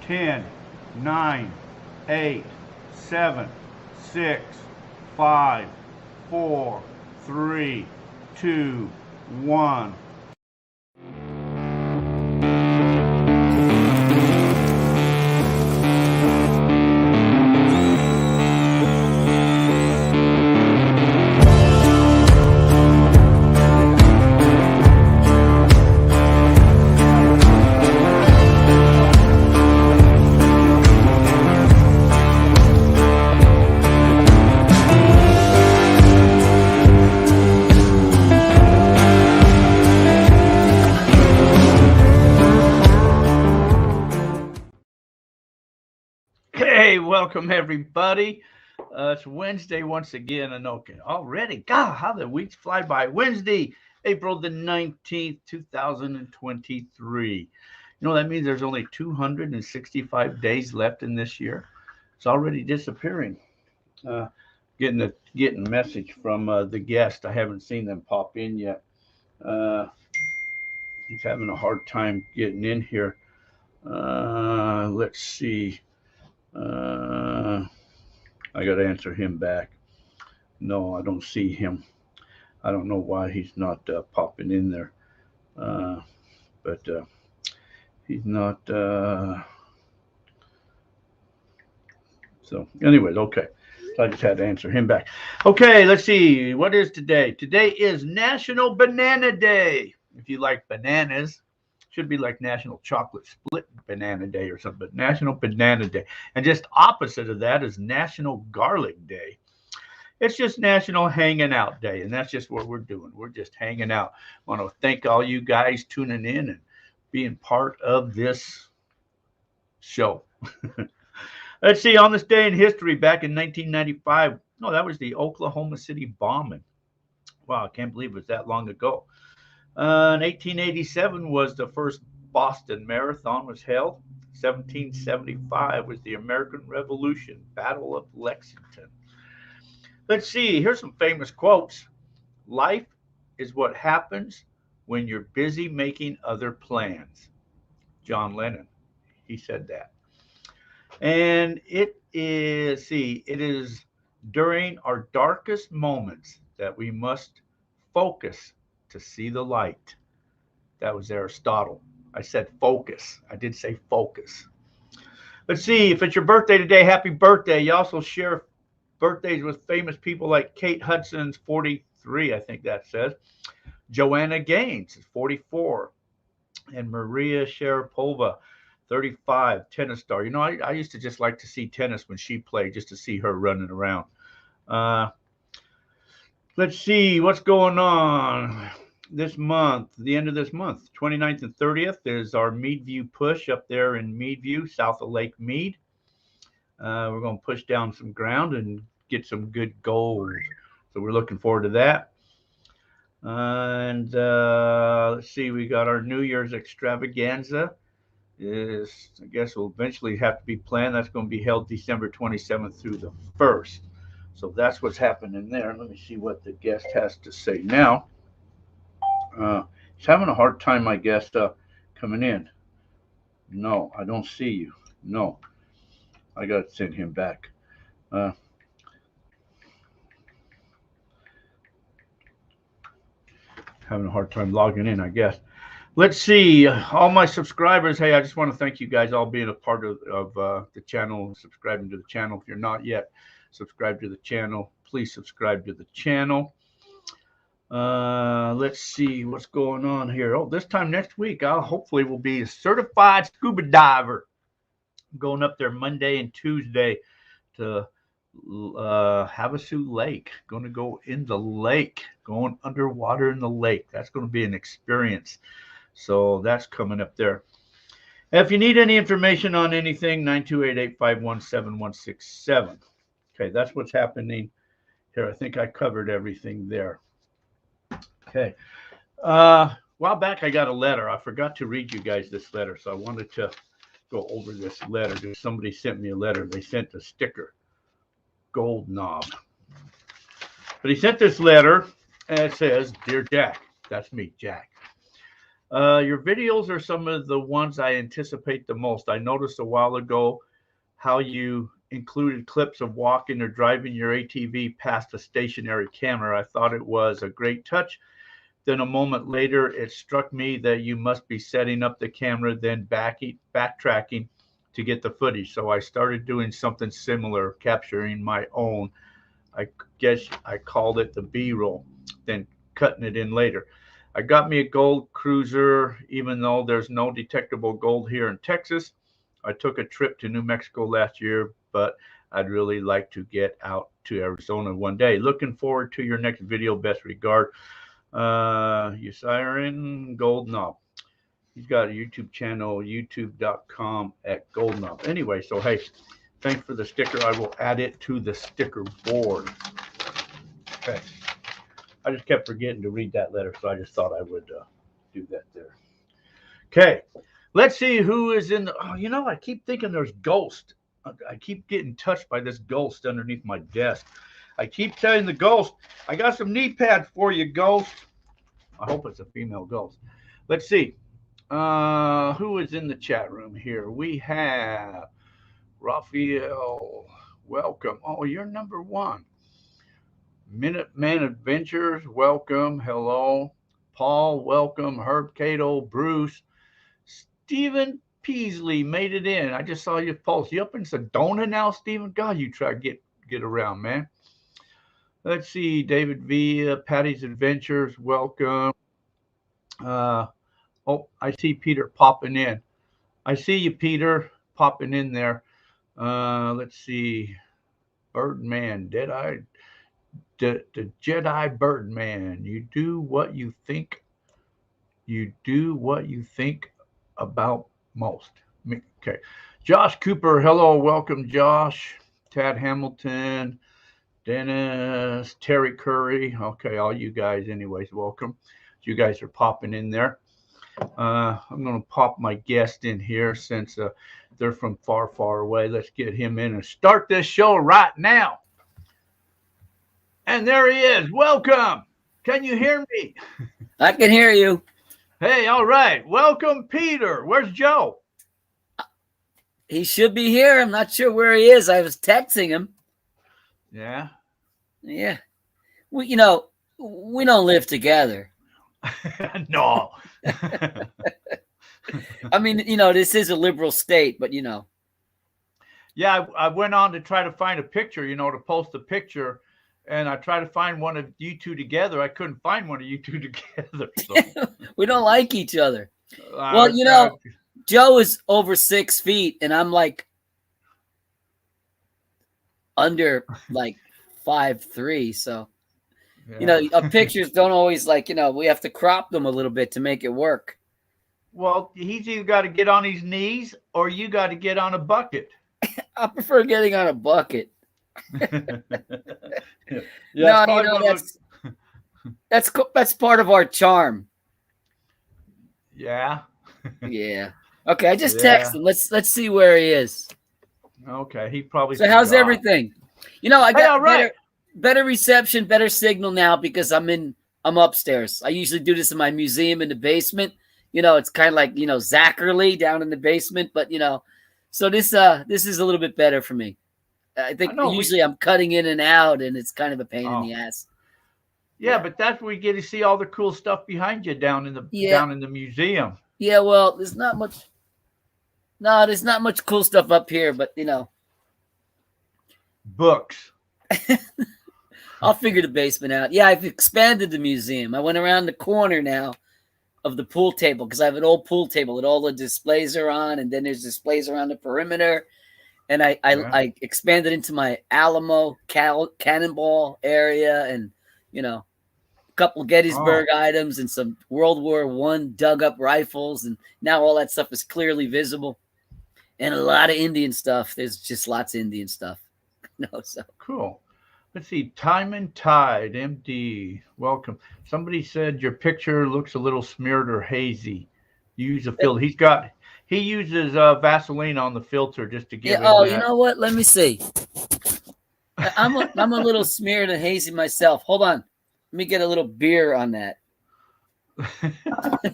10, 9, 8, 7, 6, 5, 4, 3, 2, 1. Hey, welcome everybody. It's Wednesday once again, and okay, already, God, how the weeks fly by. Wednesday, April the 19th, 2023. That means there's only 265 days left in this year. It's already disappearing. Getting a message from the guest. I haven't seen them pop in yet. He's having a hard time getting in here. Let's see. I got to answer him back. No, I don't see him. I don't know why he's not popping in there. But he's not. So, anyways, okay. So I just had to answer him back. Okay, let's see. What is today? Today is National Banana Day. If you like bananas, should be like National Chocolate Split Banana Day or something, but National Banana Day. And just opposite of that is National Garlic Day. It's just National Hanging Out Day, and that's just what we're doing. We're just hanging out. I want to thank all you guys tuning in and being part of this show. Let's see, on this day in history, back in 1995, no, that was the Oklahoma City bombing. Wow, I can't believe it was that long ago. In 1887 was the first Boston Marathon was held. 1775 was the American Revolution, Battle of Lexington. Let's see, here's some famous quotes. Life is what happens when you're busy making other plans. John Lennon, he said that. And it is during our darkest moments that we must focus to see the light. That was Aristotle. I said focus. I did say focus. Let's see, if it's your birthday today, happy birthday. You also share birthdays with famous people like Kate Hudson's 43, I think that says. Joanna Gaines is 44. And Maria Sharapova, 35, tennis star. I used to just like to see tennis when she played, just to see her running around. Let's see what's going on this month, the end of this month, 29th and 30th, is our Meadview push up there in Meadview, south of Lake Mead. We're going to push down some ground and get some good gold. So we're looking forward to that. And let's see, we got our New Year's extravaganza. I guess will eventually have to be planned. That's going to be held December 27th through the 1st. So that's what's happening there. Let me see what the guest has to say now. He's having a hard time, I guess, coming in. No, I don't see you. No, I got to send him back. Having a hard time logging in, I guess. Let's see, all my subscribers. Hey, I just want to thank you guys all being a part of the channel, subscribing to the channel. If you're not yet, subscribe to the channel. Please subscribe to the channel. Let's see what's going on here. Oh, this time next week, I'll hopefully will be a certified scuba diver. I'm going up there Monday and Tuesday to Havasu Lake. Going to go in the lake, going underwater in the lake. That's going to be an experience. So that's coming up there. If you need any information on anything, 928-851-7167. Okay, that's what's happening here. I think I covered everything there. Okay. A while back, I got a letter. I forgot to read you guys this letter, so I wanted to go over this letter. Somebody sent me a letter. They sent a sticker, gold knob. But he sent this letter, and it says, Dear Jack. That's me, Jack. Your videos are some of the ones I anticipate the most. I noticed a while ago how you included clips of walking or driving your ATV past a stationary camera. I thought it was a great touch. Then a moment later, it struck me that you must be setting up the camera, then backtracking to get the footage. So I started doing something similar, capturing my own. I guess I called it the B-roll, then cutting it in later. I got me a gold cruiser, even though there's no detectable gold here in Texas. I took a trip to New Mexico last year, but I'd really like to get out to Arizona one day. Looking forward to your next video. Best regard. Usiren Gold Knob. He's got a YouTube channel, youtube.com at Gold Knob. Anyway, so hey, thanks for the sticker. I will add it to the sticker board. Okay. I just kept forgetting to read that letter, so I just thought I would do that there. Okay. Let's see who is in the. Oh, you know, I keep thinking there's ghost. I keep getting touched by this ghost underneath my desk. I keep telling the ghost, I got some knee pads for you, ghost. I hope it's a female ghost. Let's see. Who is in the chat room here? We have Raphael. Welcome. Oh, you're number one. Minuteman Adventures. Welcome. Hello. Paul. Welcome. Herb Cato. Bruce. Stephen Peasley made it in. I just saw your post. You up in Sedona now, Stephen? God, you try to get around, man. Let's see. David V. Patty's Adventures. Welcome. Oh, I see Peter popping in. I see you, Peter, popping in there. Let's see. Birdman. The Jedi Birdman. You do what you think. You do what you think about most. Okay. Josh Cooper. Hello. Welcome, Josh. Tad Hamilton. Dennis. Terry Curry. Okay. All you guys, anyways, welcome. You guys are popping in there. I'm going to pop my guest in here since they're from far, far away. Let's get him in and start this show right now. And there he is. Welcome. Can you hear me? I can hear you. Hey, all right. Welcome, Peter. Where's Joe? He should be here. I'm not sure where he is. I was texting him. Yeah. Yeah. We don't live together. No. I mean, this is a liberal state, but Yeah, I went on to try to find a picture, to post a picture, and I tried to find one of you two together. I couldn't find one of you two together. So. We don't like each other. Well, Joe is over 6 feet, and I'm like under like 5'3", so. Yeah. Our pictures don't always we have to crop them a little bit to make it work. Well, he's either got to get on his knees or you got to get on a bucket. I prefer getting on a bucket. That's part of our charm. Yeah. Yeah. Okay, I just texted him. Let's see where he is. Okay, he probably. So how's everything? I got better reception, better signal now because I'm upstairs. I usually do this in my museum in the basement. It's kind of like, Zachary down in the basement, but so this is a little bit better for me. I think usually I'm cutting in and out and it's kind of a pain in the ass. Yeah, but that's where we get to see all the cool stuff behind you down in the museum. Yeah, well, there's not much cool stuff up here, but books. I'll figure the basement out. Yeah, I've expanded the museum. I went around the corner now of the pool table because I have an old pool table that all the displays are on, and then there's displays around the perimeter. And I expanded into my Alamo cannonball area, and a couple Gettysburg items and some World War I dug up rifles, and now all that stuff is clearly visible. And a lot of Indian stuff. There's just lots of Indian stuff. So cool. Let's see. Time and Tide, MD. Welcome. Somebody said your picture looks a little smeared or hazy. Use a filter. He uses Vaseline on the filter just to give. Yeah. Oh, you know what? Let me see. I'm a little smeared and hazy myself. Hold on. Let me get a little beer on that. I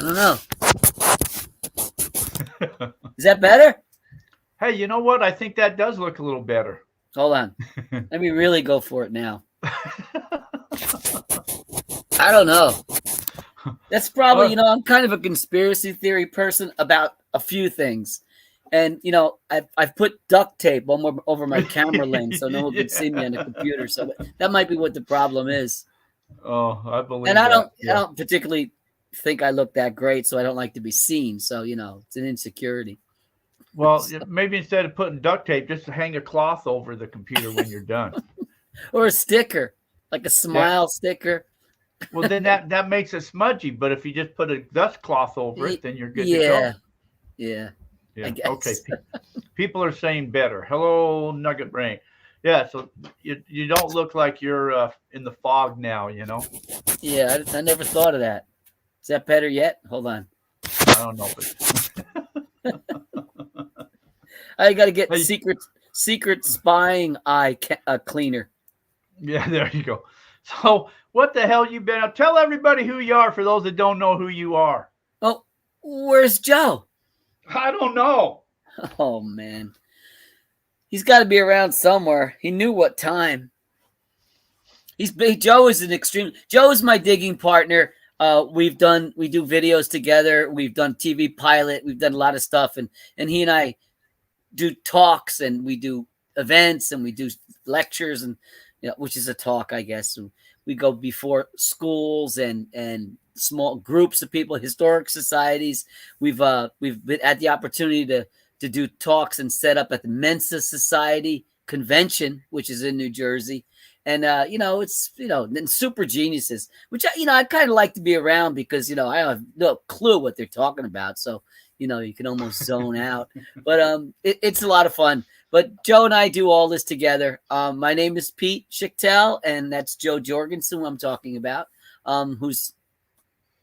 don't know. Is that better? Hey, you know what? I think that does look a little better. Hold on. Let me really go for it now. I don't know. That's probably, I'm kind of a conspiracy theory person about a few things. And, I've put duct tape over my camera lens so no one can see me on the computer. So that might be what the problem is. Oh, I believe And I that. don't particularly think I look that great, so I don't like to be seen. So, it's an insecurity. Well, So, maybe instead of putting duct tape, just hang a cloth over the computer when you're done. or a sticker, like a smile sticker. Well, then that makes it smudgy. But if you just put a dust cloth over it, then you're good to go. Yeah. Yeah. I guess. Okay. People are saying better. Hello, Nugget Brain. Yeah. So you don't look like you're in the fog now. Yeah, I never thought of that. Is that better yet? Hold on. I don't know. I got to get Hey, secret spying eye cleaner. yeah. There you go. So what the hell you been? Tell everybody who you are for those that don't know who you are. Oh, where's Joe? I don't know. Oh man, he's got to be around somewhere. He knew what time. He's big. Joe is Joe is my digging partner. We do videos together. We've done TV pilot. We've done a lot of stuff, and he and I do talks, and we do events, and we do lectures, and which is a talk, I guess. And we go before schools and small groups of people, historic societies. We've been at the opportunity to do talks and set up at the Mensa Society convention, which is in New Jersey. And it's then super geniuses, which I kind of like to be around because I have no clue what they're talking about. So you can almost zone out. But it's a lot of fun. But Joe and I do all this together. My name is Pete Schichtel, and that's Joe Jorgensen, who I'm talking about, who's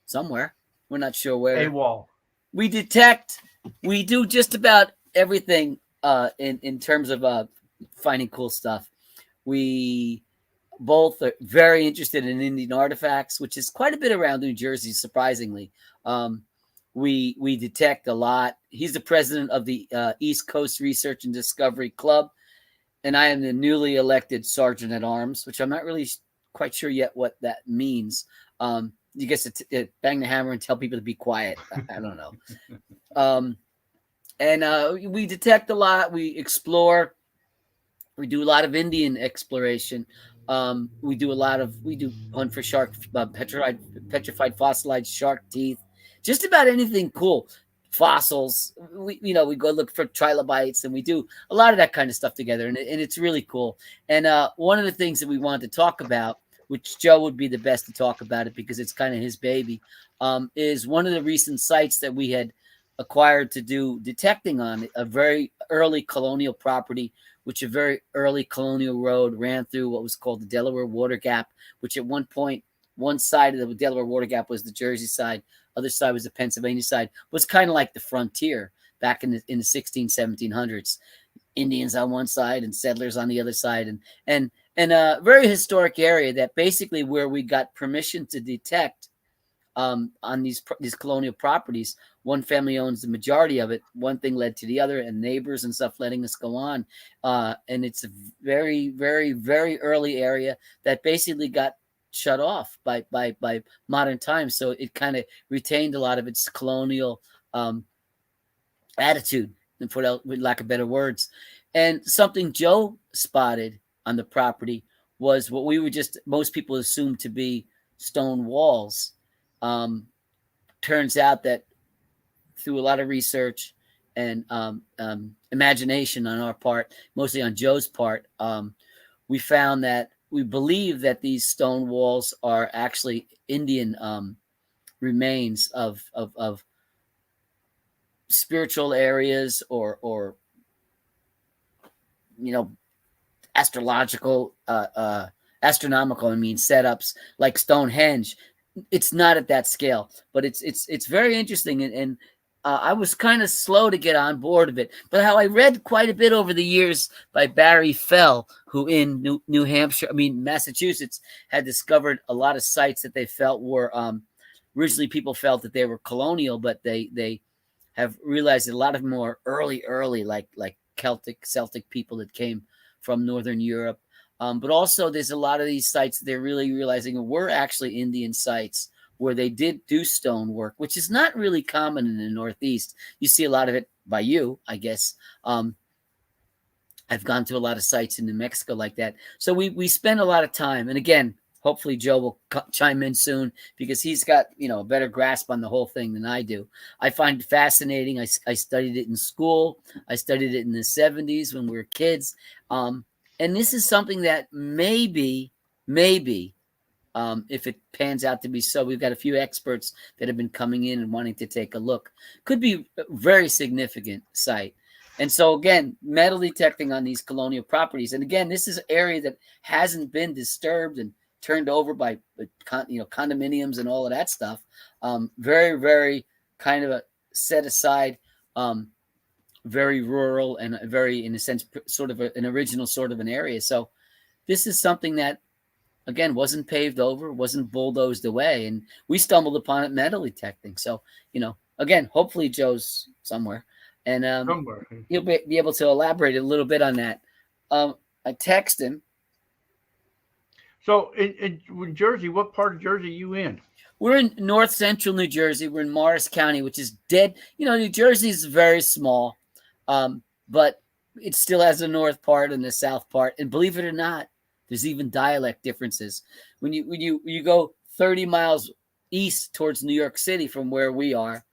somewhere. We're not sure where. AWOL. We detect. We do just about everything in terms of finding cool stuff. We both are very interested in Indian artifacts, which is quite a bit around New Jersey, surprisingly. We detect a lot. He's the president of the East Coast Research and Discovery Club, and I am the newly elected sergeant at arms, which I'm not really quite sure yet what that means. You guess to bang the hammer and tell people to be quiet. I don't know. And we detect a lot. We explore. We do a lot of Indian exploration. We do hunt for shark, petrified fossilized shark teeth, just about anything cool. Fossils. We go look for trilobites, and we do a lot of that kind of stuff together, and it's really cool. And one of the things that we wanted to talk about, which Joe would be the best to talk about it because it's kind of his baby, is one of the recent sites that we had acquired to do detecting on, a very early colonial property, which a very early colonial road ran through what was called the Delaware Water Gap, which at one point, one side of the Delaware Water Gap was the Jersey side, other side was the Pennsylvania side, was kind of like the frontier back in the 1700s. Indians on one side and settlers on the other side, and a very historic area that basically where we got permission to detect on these colonial properties. One family owns the majority of it. One thing led to the other, and neighbors and stuff letting us go on. And it's a very, very, very early area that basically got shut off by modern times. So it kind of retained a lot of its colonial attitude, with lack of better words. And something Joe spotted on the property was what most people assumed to be stone walls. Turns out that through a lot of research and imagination on our part, mostly on Joe's part, we found that we believe that these stone walls are actually Indian remains of spiritual areas or astrological, astronomical, setups like Stonehenge. It's not at that scale, but it's very interesting. And I was kind of slow to get on board of it, but how I read quite a bit over the years by Barry Fell, who in New Hampshire, Massachusetts, had discovered a lot of sites that they felt were originally people felt that they were colonial, but they have realized that a lot of them were early, like Celtic people that came from Northern Europe. But also, there's a lot of these sites that they're really realizing were actually Indian sites where they did do stonework, which is not really common in the Northeast. You see a lot of it by you, I guess. I've gone to a lot of sites in New Mexico like that. So we spend a lot of time. And again, hopefully Joe will chime in soon because he's got, a better grasp on the whole thing than I do. I find it fascinating. I studied it in school. I studied it in the 70s when we were kids. And this is something that maybe, if it pans out to be so, we've got a few experts that have been coming in and wanting to take a look. Could be a very significant site. And so, again, metal detecting on these colonial properties. And again, this is an area that hasn't been disturbed and turned over by, condominiums and all of that stuff. Very, very kind of a set aside, very rural and very, in a sense, sort of an original sort of an area. So this is something that, again, wasn't paved over, wasn't bulldozed away. And we stumbled upon it metal detecting. So, again, hopefully Joe's somewhere. And he'll be able to elaborate a little bit on that. I text him. So in Jersey, what part of Jersey are you in? We're in north central New Jersey. We're in Morris County, which is dead. New Jersey is very small, but it still has a north part and the south part. And believe it or not, there's even dialect differences. When you go 30 miles east towards New York City from where we are,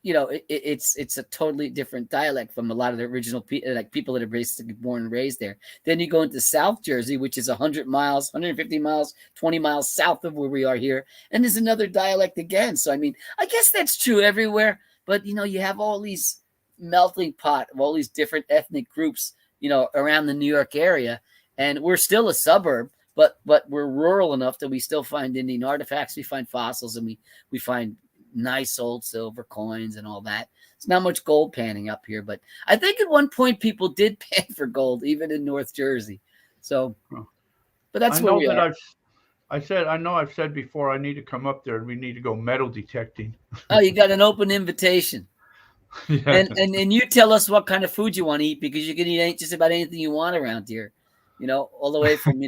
it's a totally different dialect from a lot of the original people that are basically born and raised there. Then you go into South Jersey, which is 100 miles, 150 miles, 20 miles south of where we are here. And there's another dialect again. So, I guess that's true everywhere. But, you have all these melting pot of all these different ethnic groups, around the New York area. And we're still a suburb, but we're rural enough that we still find Indian artifacts. We find fossils, and we find nice old silver coins and all that. It's not much gold panning up here, but I think at one point people did pan for gold, even in North Jersey. So, but that's where we are. I know I've said before, I need to come up there and we need to go metal detecting. Oh, you got an open invitation. Yeah. And you tell us what kind of food you want to eat, because you can eat just about anything you want around here. All the way from,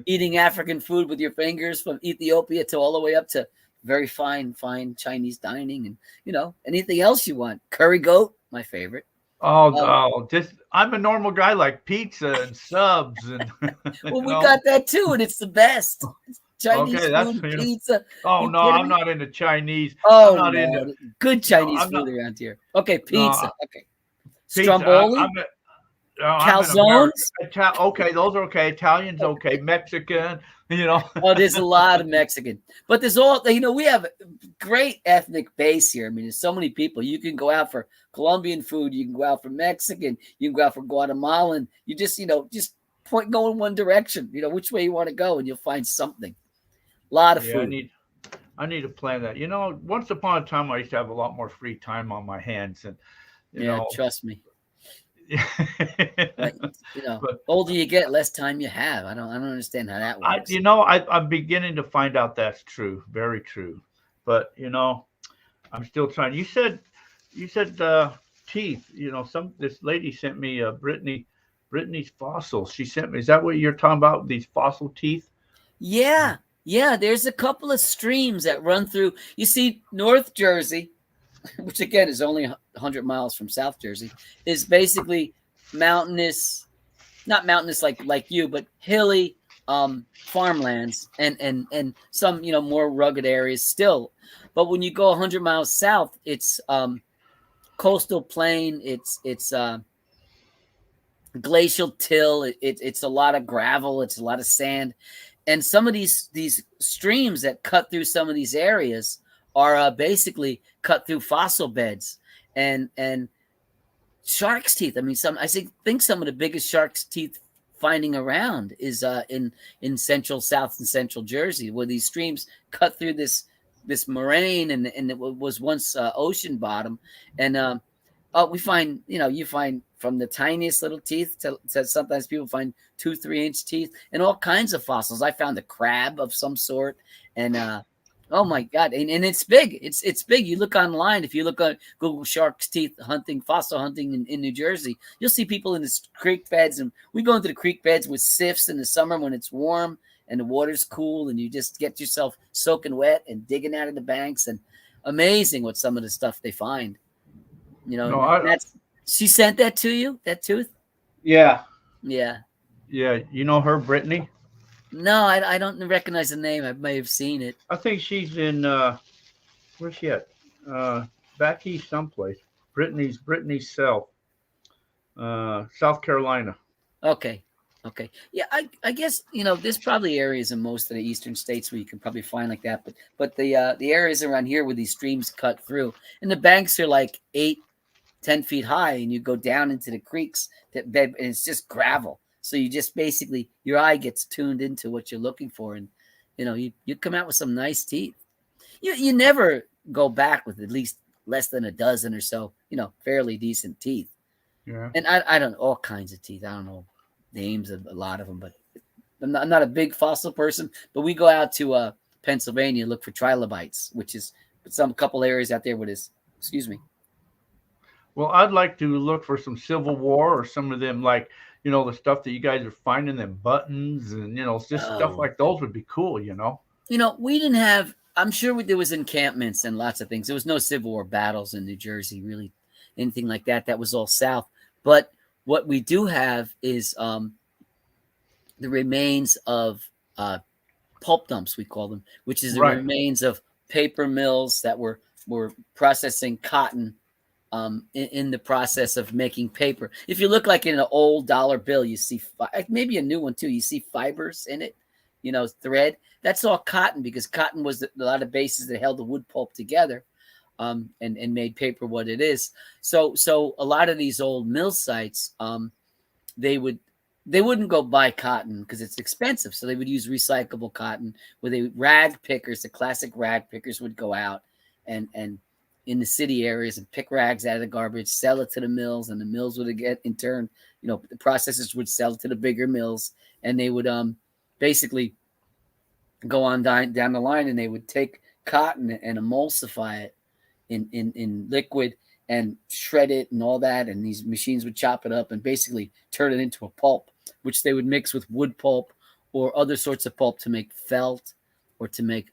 eating African food with your fingers from Ethiopia to all the way up to very fine Chinese dining and, anything else you want. Curry goat, my favorite. I'm a normal guy, like pizza and subs. And well, we got that too, and it's the best. Chinese food, pizza. Oh, no, I'm not into Chinese. Oh, I'm not into good Chinese food around here. Okay, pizza. Okay. Stromboli. Calzones. Okay, those are okay. Italian's okay. Mexican, Oh, there's a lot of Mexican, but there's all, we have a great ethnic base here. There's so many people. You can go out for Colombian food. You can go out for Mexican. You can go out for Guatemalan. You just go in one direction, which way you want to go, and you'll find something. A lot of food. I need to plan that. Once upon a time, I used to have a lot more free time on my hands, and trust me. But, older you get, less time you have. I don't understand how that works. I'm beginning to find out that's true, very true. But I'm still trying. You said teeth. This lady sent me Brittany's fossils. She sent me. Is that what you're talking about? These fossil teeth? Yeah. There's a couple of streams that run through. You see, North Jersey, which again is only 100 miles from South Jersey, is basically mountainous, not mountainous like you, but hilly farmlands and some more rugged areas still. But when you go 100 miles south, it's coastal plain. It's glacial till. It's a lot of gravel. It's a lot of sand, and some of these streams that cut through some of these areas are basically cut through fossil beds and shark's teeth. I think some of the biggest shark's teeth finding around is in central, south and central Jersey, where these streams cut through this this moraine, and it was once ocean bottom, and we find, you find from the tiniest little teeth to sometimes people find 2-3 inch teeth and all kinds of fossils. I found a crab of some sort, and oh my God, and it's big. It's big. You look online, if you look on Google shark's teeth hunting, fossil hunting in New Jersey, you'll see people in the creek beds, and we go into the creek beds with sifts in the summer when it's warm and the water's cool, and you just get yourself soaking wet and digging out of the banks, and amazing what some of the stuff they find. No, That's she sent that to you, that tooth. yeah, Yeah. yeah. You know her, Brittany. No, I don't recognize the name. I may have seen it. I think she's in where's she at? Back east someplace. Brittany's South, South Carolina. Okay. Okay. Yeah, I guess, there's probably areas in most of the eastern states where you can probably find like that, but the areas around here where these streams cut through, and the banks are like 8-10 feet high, and you go down into the creeks and it's just gravel. So you just basically, your eye gets tuned into what you're looking for, and you come out with some nice teeth. You never go back with at least less than a dozen or so, fairly decent teeth. Yeah. And I don't know, all kinds of teeth. I don't know names of a lot of them, but I'm not a big fossil person. But we go out to Pennsylvania and look for trilobites, which is some couple areas out there with this. Excuse me. Well, I'd like to look for some Civil War or some of them, like, the stuff that you guys are finding, them buttons and, just stuff Oh, like those would be cool. we didn't have. I'm sure there was encampments and lots of things. There was no Civil War battles in New Jersey, really, anything like that. That was all south. But what we do have is the remains of pulp dumps, we call them, which is the Right. remains of paper mills that were processing cotton in the process of making paper. If you look like in an old dollar bill, you see maybe a new one too. You see fibers in it, thread. That's all cotton, because cotton was a lot of bases that held the wood pulp together, and made paper what it is. So a lot of these old mill sites, they wouldn't go buy cotton because it's expensive. So they would use recyclable cotton, where the classic rag pickers would go out and in the city areas and pick rags out of the garbage, sell it to the mills, and the mills would get, in turn, the processors would sell it to the bigger mills, and they would basically go on down the line, and they would take cotton and emulsify it in liquid and shred it and all that, and these machines would chop it up and basically turn it into a pulp, which they would mix with wood pulp or other sorts of pulp to make felt or to make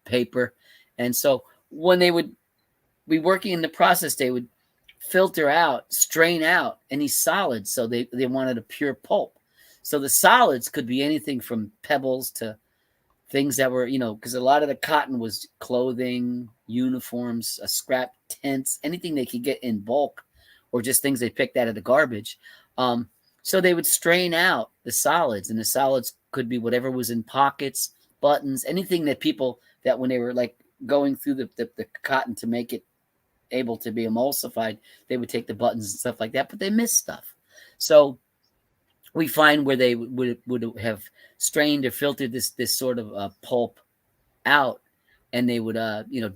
paper. And so when they would be working in the process, they would filter out, strain out any solids. So they wanted a pure pulp. So the solids could be anything from pebbles to things that were, because a lot of the cotton was clothing, uniforms, scrap tents, anything they could get in bulk, or just things they picked out of the garbage. So they would strain out the solids, and the solids could be whatever was in pockets, buttons, anything that people, that when they were like going through the cotton to make it able to be emulsified, they would take the buttons and stuff like that, but they missed stuff. So we find where they would have strained or filtered this sort of pulp out, and they would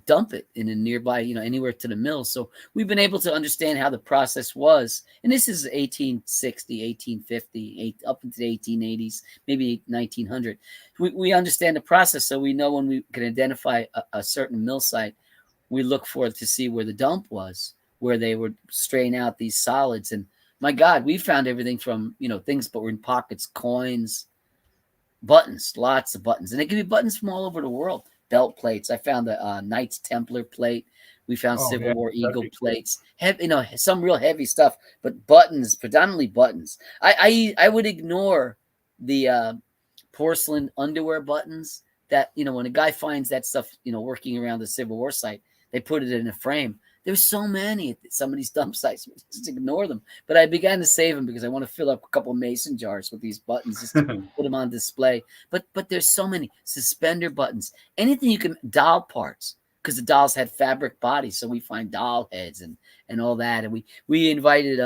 dump it in a nearby, anywhere to the mill. So we've been able to understand how the process was, and this is 1860, 1850, up into the 1880s, maybe 1900. We understand the process, so we know when we can identify a certain mill site, we look for it to see where the dump was, where they would strain out these solids. And my God, we found everything from, things but were in pockets, coins, buttons, lots of buttons. And it could be buttons from all over the world. Belt plates. I found the Knights Templar plate. We found Oh, Civil yeah, War that'd Eagle be cool. plates. Some real heavy stuff, but buttons, predominantly buttons. I would ignore the porcelain underwear buttons that, when a guy finds that stuff, working around the Civil War site, they put it in a frame. There's so many at some of these dump sites. Just ignore them. But I began to save them because I want to fill up a couple of mason jars with these buttons just to put them on display. But there's so many suspender buttons, anything you can, doll parts, because the dolls had fabric bodies. So we find doll heads and all that. And we invited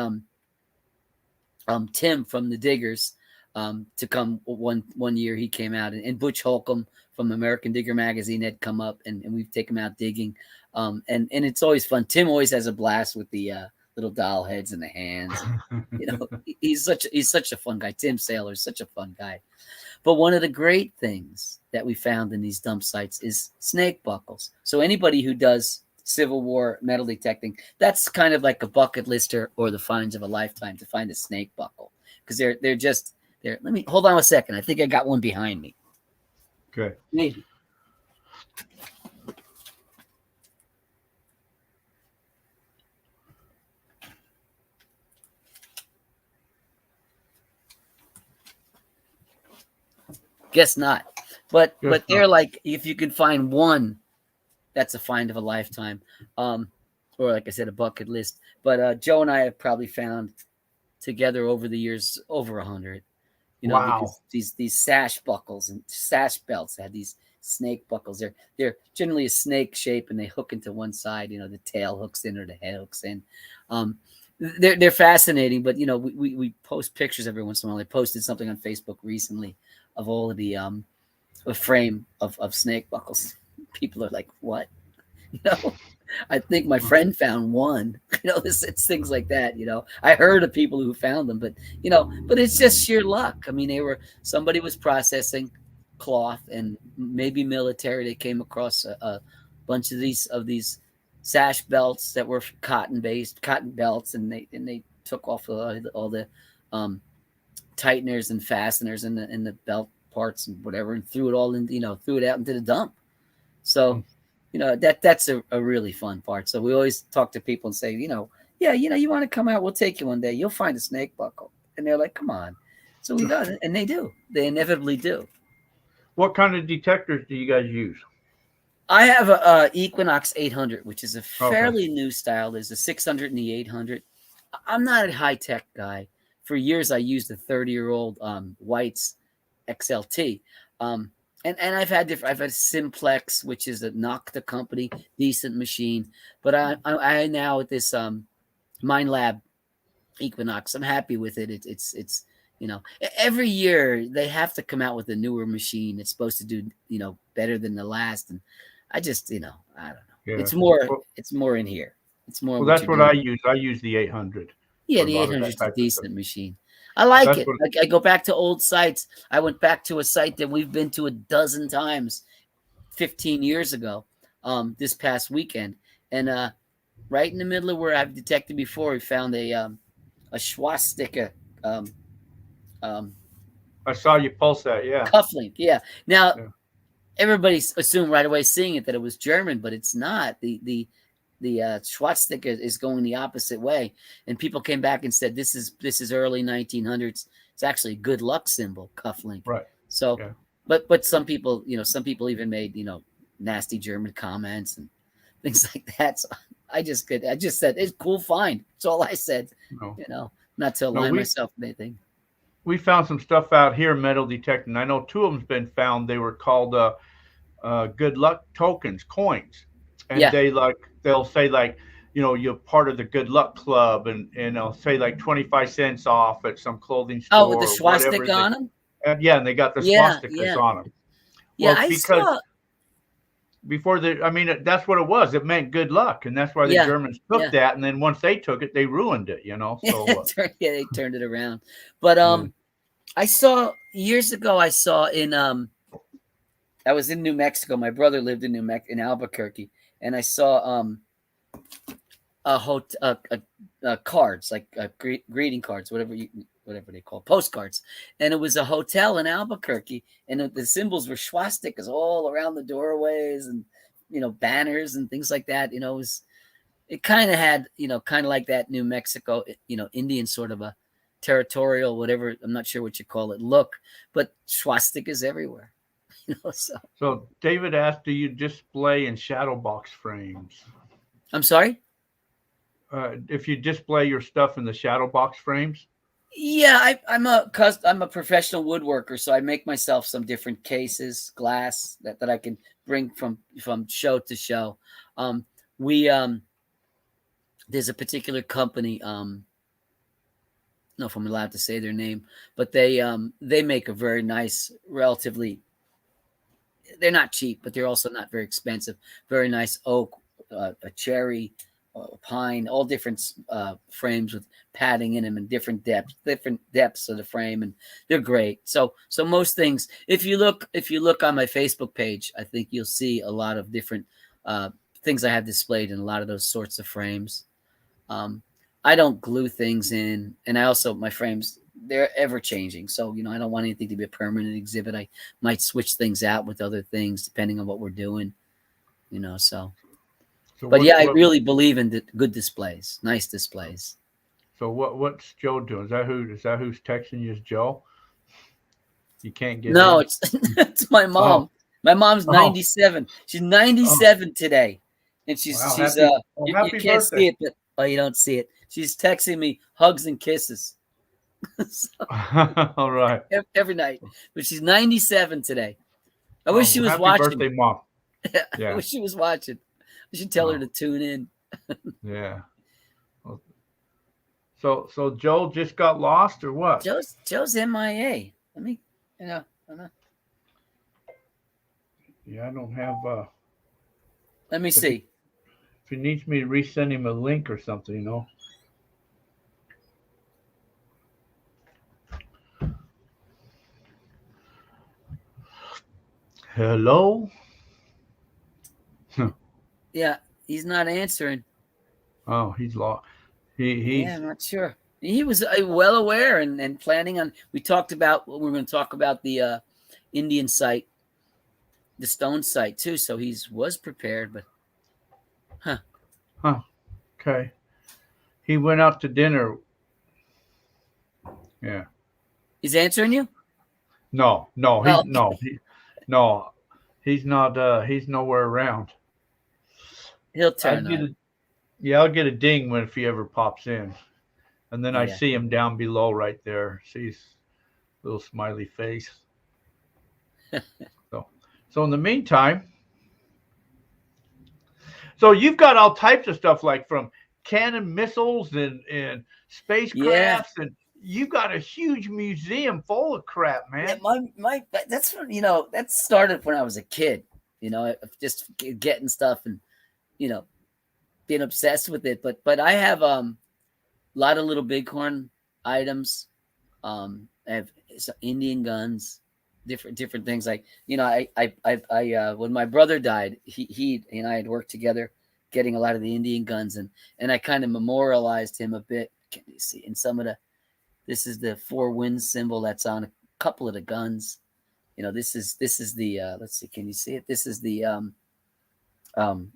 Tim from the Diggers to come one year. He came out, and Butch Holcomb from American Digger magazine had come up, and we've taken him out digging. And it's always fun. Tim always has a blast with the little doll heads and the hands. He's such a fun guy. Tim Saylor is such a fun guy. But one of the great things that we found in these dump sites is snake buckles. So anybody who does Civil War metal detecting, that's kind of like a bucket lister or the finds of a lifetime to find a snake buckle, because they're just there. Let me hold on a second. I think I got one behind me. Okay. Maybe. Guess not. But they're like, if you can find one, that's a find of a lifetime. Or like I said, a bucket list. But Joe and I have probably found together over the years over 100. Wow. Because these sash buckles and sash belts had these snake buckles. They're generally a snake shape, and they hook into one side. The tail hooks in or the head hooks in. They're fascinating, but we post pictures every once in a while. I posted something on Facebook recently of all of the a frame of snake buckles. People are like, what? I think my friend found one. It's things like that. I heard of people who found them, but it's just sheer luck. I mean, somebody was processing cloth and maybe military. They came across a bunch of these sash belts that were cotton belts, and they took off all the tighteners and fasteners and the belt parts and whatever, and threw it all in, threw it out into the dump. So, that's a really fun part. So we always talk to people and say, yeah, you want to come out, we'll take you one day. You'll find a snake buckle. And they're like, come on. So we got it. And they do. They inevitably do. What kind of detectors do you guys use? I have a Equinox 800, which is a fairly new style. There's a 600 and the 800. I'm not a high-tech guy. For years, I used a 30-year-old White's XLT. And I've had Simplex, which is a Nocta company, decent machine. But I now with this Mind Lab Equinox, I'm happy with it. It's every year they have to come out with a newer machine. It's supposed to do better than the last, and I just I don't know. Yeah. It's more in here. It's more. Well, that's what I use. I use the 800. Yeah, the 800 is a decent machine. I like it. I go back to old sites. I went back to a site that we've been to a dozen times 15 years ago, this past weekend. And right in the middle of where I've detected before, we found a swastika. I saw you pulse that, yeah. Cufflink, yeah. Now, everybody assumed right away seeing it that it was German, but it's not. The swastika is going the opposite way, and people came back and said this is early 1900s. It's actually a good luck symbol, cufflink. Right. So, but some people even made nasty German comments and things like that. So I just said it's cool find. That's all I said. No. Not to align myself with anything. We found some stuff out here metal detecting. I know two of them's been found. They were called good luck tokens, coins. And they'll say you're part of the good luck club, and they'll say 25 cents off at some clothing store. Oh, with the swastika on them? And they got the swastikas on them. Yeah, well, I saw. Before that's what it was. It meant good luck, and that's why the Germans took that. And then once they took it, they ruined it. So they turned it around. But I saw years ago. I saw I was in New Mexico. My brother lived in Albuquerque, and I saw cards, like greeting cards, whatever they call postcards, and it was a hotel in Albuquerque, and the symbols were swastikas all around the doorways, and banners and things like that. It kind of had kind of like that New Mexico Indian sort of a territorial, whatever, I'm not sure what you call it, look, but swastikas everywhere. So David asked, do you display in shadow box frames? I'm sorry? If you display your stuff in the shadow box frames? Yeah, I'm a professional woodworker, so I make myself some different cases, glass that I can bring from show to show. There's a particular company know if I'm allowed to say their name, but they make a very nice, relatively. They're not cheap, but they're also not very expensive. Very nice oak, a cherry, a pine, all different frames with padding in them and different depths of the frame, and they're great. So most things, if you look on my Facebook page, I think you'll see a lot of different things I have displayed in a lot of those sorts of frames. I don't glue things in, and I also, my frames, they're ever changing. So, I don't want anything to be a permanent exhibit. I might switch things out with other things depending on what we're doing, so. So But yeah, I really believe in good displays, nice displays. So what's Joe doing? Is that who's texting you? Is Joe? You can't get No, in? it's my mom. Oh, My mom's oh, 97. She's 97 today. And she's wow! she's you Happy can't birthday! see it, but you don't see it. She's texting me hugs and kisses. So, All right. every night. But she's 97 today. I Oh, wish she well, was happy watching. birthday, Mom. I Yeah. wish she was watching. I should tell her Oh, to tune in. yeah. Well, so Joe just got lost or what? Joe's MIA. Let me, I don't know. Yeah, I don't have. Let me If he, see. if he needs me to resend him a link or something. Hello. Yeah, he's not answering. Oh, he's lost. He's. Yeah, I'm not sure. He was well aware and planning on. We talked about we're going to talk about the Indian site, the stone site too. So was prepared, but Huh. Okay. He went out to dinner. Yeah. he's answering you. No. No. Oh, No. He's not. He's nowhere around. he'll I turn get on. a Yeah. I'll get a ding if he ever pops in, and then I Yeah, see him down below right there. Sees little smiley face. So so in the meantime, so you've got all types of stuff like from cannon missiles and yeah, spacecrafts, and you've got a huge museum full of crap, yeah. man. My that's what that started when I was a kid. Just getting stuff and you know being obsessed with it. But I have a lot of little bighorn items. I have some Indian guns, different things. Like when my brother died, he and I had worked together, getting a lot of the Indian guns, and I kind of memorialized him a bit. Can you see in some of the? This is the four winds symbol that's on a couple of the guns. This is the let's see, can you see it? This is the um,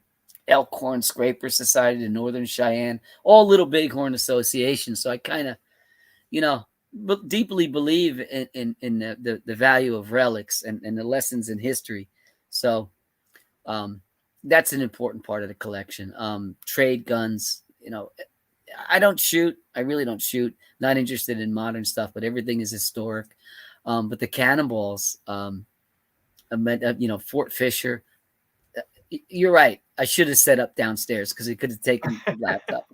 Elkhorn Scraper Society, the Northern Cheyenne, all little bighorn associations. So I kind of, you know, deeply believe in the value of relics and the lessons in history. So that's an important part of the collection. Trade guns, I don't shoot. I really don't shoot. Not interested in modern stuff, but everything is historic. But the cannonballs, Fort Fisher. You're right. I should have set up downstairs because he could have taken the laptop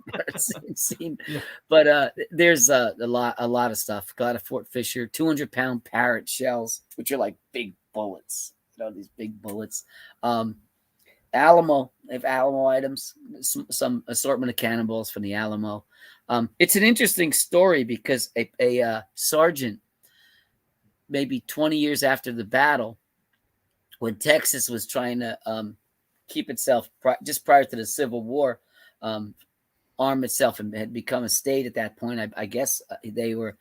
seen. Yeah. But there's a lot of stuff. Got a Fort Fisher 200-pound Parrot shells, which are like big bullets. These big bullets. Alamo. They have Alamo items. Some assortment of cannonballs from the Alamo. It's an interesting story because a sergeant, maybe 20 years after the battle, when Texas was trying to keep itself just prior to the Civil War, arm itself and had become a state at that point. I guess they were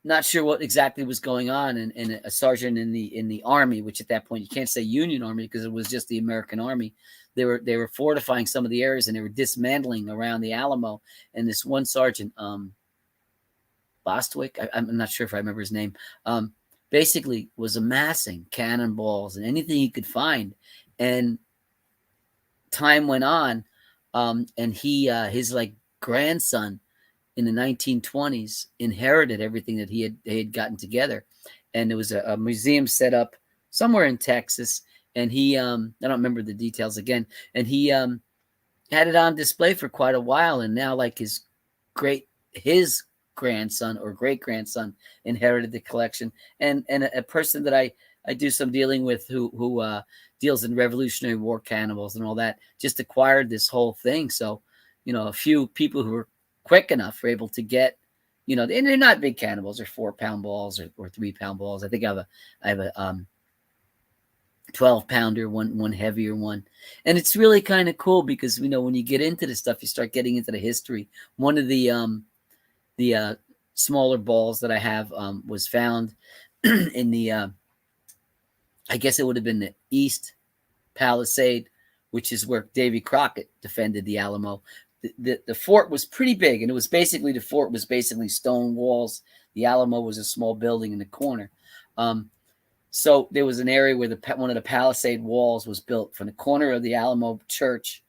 not sure what exactly was going on, and a sergeant in the Army, which at that point you can't say Union Army because it was just the American Army. They were fortifying some of the areas and they were dismantling around the Alamo. And this one sergeant, Bostwick, I'm not sure if I remember his name, basically was amassing cannonballs and anything he could find. And time went on, and his grandson in the 1920s inherited everything that they had gotten together, and there was a museum set up somewhere in Texas, and he I don't remember the details again, and he had it on display for quite a while, and now his grandson or great grandson inherited the collection, and a person that I do some dealing with who deals in Revolutionary War cannibals and all that just acquired this whole thing. So, a few people who were quick enough were able to get, and they're not big cannibals, they're 4-pound balls or 3-pound balls. I think I have a 12-pounder, one heavier one, and it's really kind of cool because when you get into this stuff, you start getting into the history. One of the smaller balls that I have was found in the I guess it would have been the East Palisade, which is where Davy Crockett defended the Alamo. The fort was pretty big, and the fort was basically stone walls. The Alamo was a small building in the corner. So there was an area where one of the palisade walls was built from the corner of the Alamo Church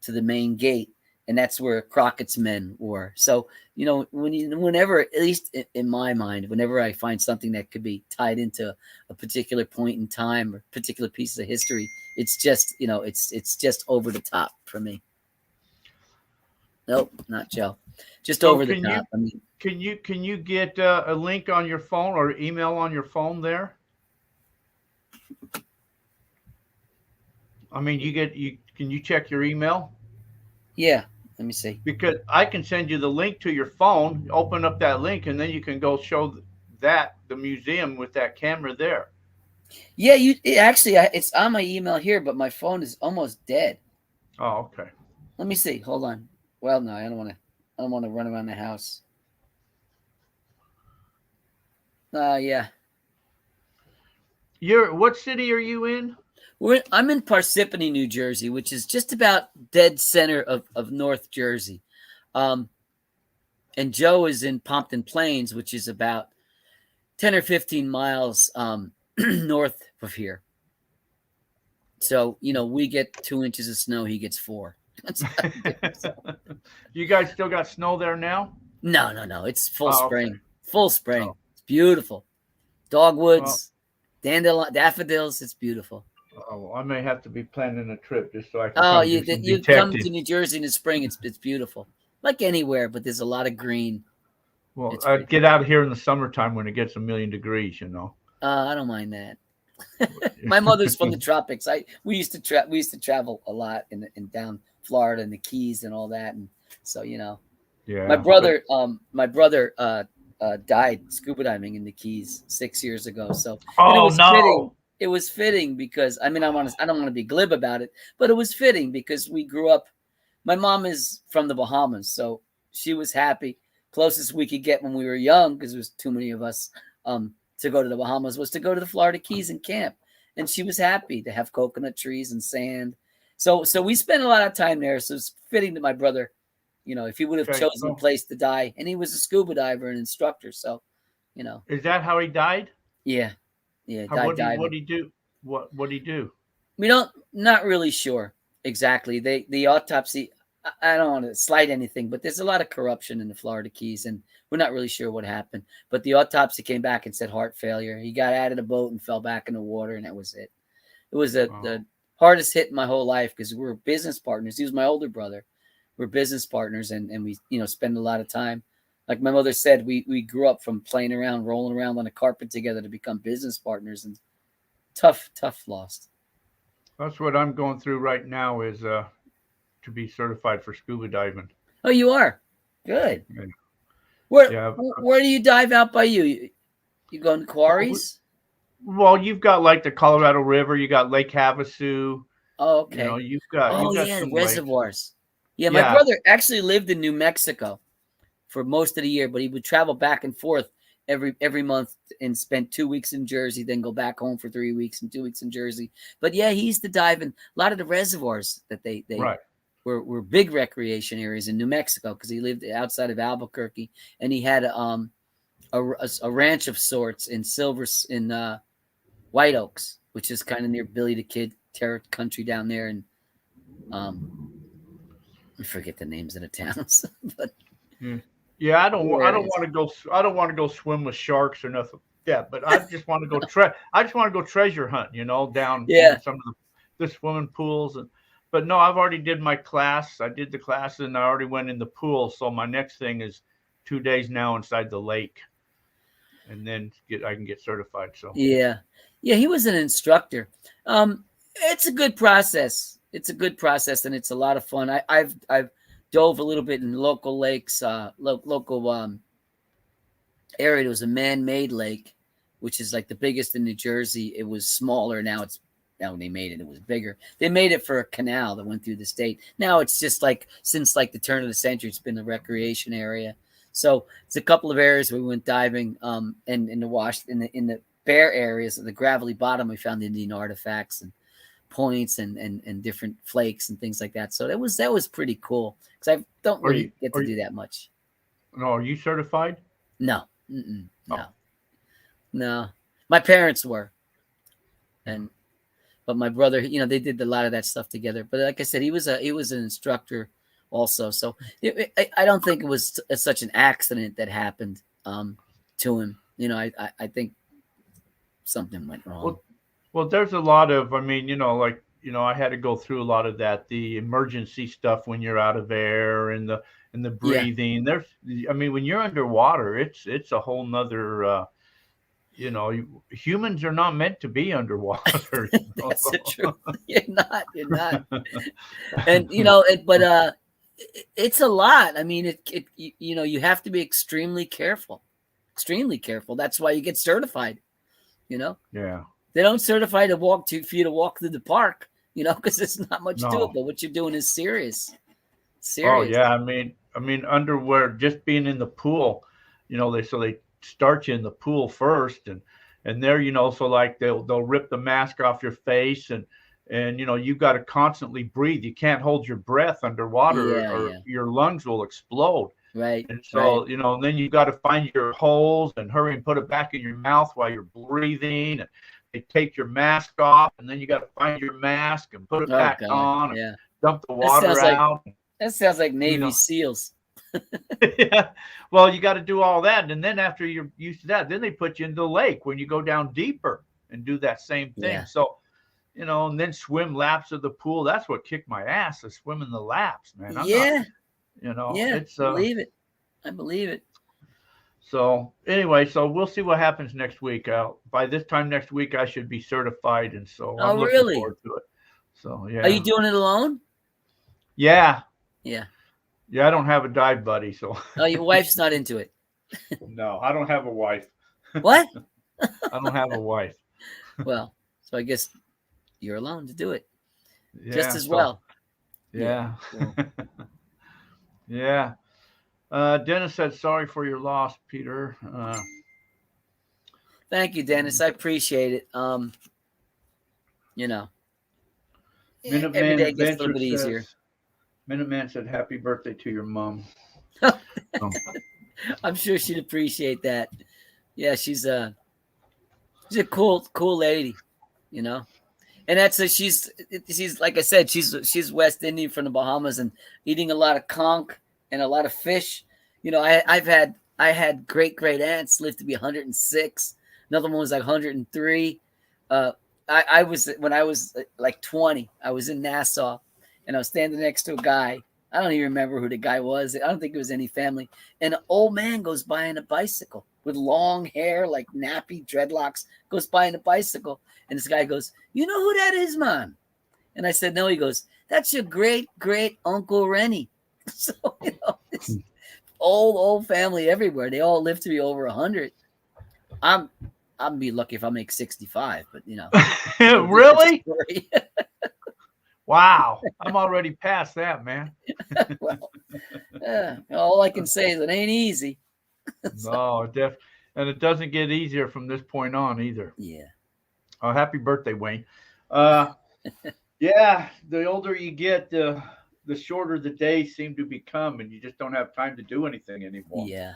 to the main gate, and that's where Crockett's men were. So, whenever, at least in my mind, whenever I find something that could be tied into a particular point in time or particular piece of history, it's just, it's just over the top for me. Nope, not Joe. Just over the top. Can you get a link on your phone or email on your phone there? Can you check your email? Yeah, let me see. Because I can send you the link to your phone, open up that link, and then you can go show the museum with that camera there. Yeah, it's on my email here, but my phone is almost dead. Oh, okay. Let me see. Hold on. Well, no, I don't want to run around the house. Yeah. What city are you in? I'm in Parsippany, New Jersey, which is just about dead center of North Jersey. And Joe is in Pompton Plains, which is about 10 or 15 miles north of here. So, we get 2 inches of snow. He gets 4. You guys still got snow there now? No. It's full spring. Okay. Full spring. Oh. It's beautiful. Dogwoods, dandelion, daffodils. It's beautiful. Oh, I may have to be planning a trip just so I can. Oh, you come to New Jersey in the spring. It's beautiful, like anywhere, but there's a lot of green. Well, I'd get out of here in the summertime when it gets 1,000,000 degrees. I don't mind that. My mother's from the tropics. We used to travel a lot in down Florida and the Keys and all that, and so Yeah. My brother died scuba diving in the Keys 6 years ago. So it was fitting because I don't want to be glib about it, but it was fitting because we grew up. My mom is from the Bahamas, so she was happy. Closest we could get when we were young, because there was too many of us to go to the Bahamas, was to go to the Florida Keys and camp, and she was happy to have coconut trees and sand. So we spent a lot of time there. So it's fitting that my brother, if he would have chosen a place to die, and he was a scuba diver and instructor, so Is that how he died? Yeah. What did he do? What did he do? We not really sure exactly. The autopsy, I don't want to slight anything, but there's a lot of corruption in the Florida Keys, and we're not really sure what happened. But the autopsy came back and said heart failure. He got out of the boat and fell back in the water, and that was it. It was the hardest hit in my whole life because we were business partners. He was my older brother. We're business partners, and we spend a lot of time. Like my mother said, we grew up from playing around, rolling around on a carpet together to become business partners, and tough loss. That's what I'm going through right now is to be certified for scuba diving. Oh, you are? Good. Yeah. Where do you dive out by you? You go in quarries? Well, you've got like the Colorado River, you got Lake Havasu. Oh, okay. You've got the reservoirs. Yeah, my brother actually lived in New Mexico for most of the year, but he would travel back and forth every month and spend 2 weeks in Jersey, then go back home for 3 weeks and 2 weeks in Jersey. But yeah, he used to dive in a lot of the reservoirs that they were big recreation areas in New Mexico because he lived outside of Albuquerque, and he had a ranch of sorts in White Oaks, which is kind of near Billy the Kid country down there, and I forget the names of the towns, but. Yeah, I don't want to go swim with sharks or nothing. Yeah, but I just want to go treasure hunt, down in some of the swimming pools. But no, I've already did my class. I did the class and I already went in the pool. So my next thing is 2 days now inside the lake, and then I can get certified. So Yeah. Yeah, he was an instructor. It's a good process. It's a good process, and it's a lot of fun. I've dove a little bit in local lakes, local area. It was a man-made lake, which is like the biggest in New Jersey. It was smaller. Now when they made it, it was bigger. They made it for a canal that went through the state. Now it's just like since like the turn of the century, it's been a recreation area. So it's a couple of areas where we went diving, and in the bare areas of the gravelly bottom, we found Indian artifacts and points and different flakes and things like that. So that was pretty cool because I don't really get to do that much. No, are you certified? No, no. My parents were, but my brother, they did a lot of that stuff together. But like I said, he was an instructor also. So I don't think it was such an accident that happened to him. I think something went wrong. Well, there's a lot of, I mean, I had to go through a lot of that, the emergency stuff when you're out of air and the breathing. Yeah. When you're underwater, it's a whole nother, humans are not meant to be underwater. That's the truth. You're not. And, but it's a lot. I mean, you have to be extremely careful. That's why you get certified, Yeah. They don't certify for you to walk through the park, because there's not much to it. But what you're doing is serious. Oh yeah, I mean, underwear. Just being in the pool, they start you in the pool first, and there, so like they'll rip the mask off your face, and you've got to constantly breathe. You can't hold your breath underwater, or your lungs will explode. Right. And so, and then you've got to find your holes and hurry and put it back in your mouth while you're breathing. And they take your mask off, and then you got to find your mask and put it back on. And dump the water out. That sounds like Navy SEALs. Yeah. Well, you got to do all that. And then after you're used to that, then they put you in the lake when you go down deeper and do that same thing. Yeah. So, and then swim laps of the pool. That's what kicked my ass, is swimming the laps, man. It's I believe it. So anyway, so we'll see what happens next week. By this time next week, I should be certified, and so I'm looking forward to it. So yeah. Are you doing it alone? Yeah. Yeah. Yeah, I don't have a dive buddy, so. Oh, your wife's not into it. No, I don't have a wife. What? I don't have a wife. Well, so I guess you're alone to do it. Yeah, just as well. Yeah. Cool. Yeah. Dennis said, sorry for your loss, Peter. Thank you, Dennis. I appreciate it. Every day gets a little bit easier. Minuteman said, happy birthday to your mom. I'm sure she'd appreciate that. Yeah, she's a cool lady, And that's she's like I said, she's West Indian from the Bahamas and eating a lot of conch and a lot of fish. I had great aunts live to be 106. Another one was like 103. I was, when I was like 20, I was in Nassau and I was standing next to a guy. I don't even remember who the guy was. I don't think it was any family. And an old man goes by on a bicycle with long hair, like nappy dreadlocks, goes by on a bicycle. And this guy goes, you know who that is, man? And I said, no. He goes, that's your great Uncle Rennie. So, it's old family everywhere. They all live to be over 100. I'm be lucky if I make 65, but Really? Wow. I'm already past that, man. Well, all I can say is it ain't easy. So. No, and it doesn't get easier from this point on either. Yeah. Oh, happy birthday, Wayne. Yeah, the older you get, the shorter the days seem to become, and you just don't have time to do anything anymore. Yeah.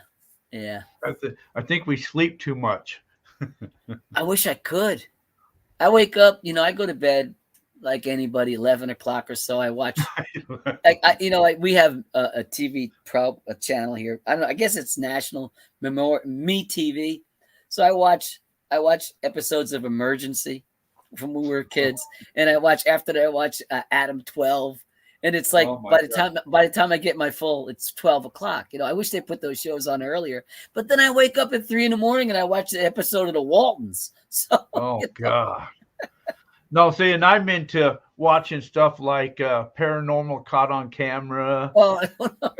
I think we sleep too much. I wish I could. I wake up, I go to bed like anybody, 11 o'clock or so. I watch, we have a TV channel here. I don't know. I guess it's National Me TV. So I watch episodes of Emergency from when we were kids, and after that I watch Adam 12, And it's like Oh my by the time I get my full, it's 12 o'clock. I wish they put those shows on earlier. But then I wake up at 3 a.m. and I watch the episode of the Waltons. So Oh God. No, see, and I'm into watching stuff like Paranormal Caught on Camera, oh, I don't know.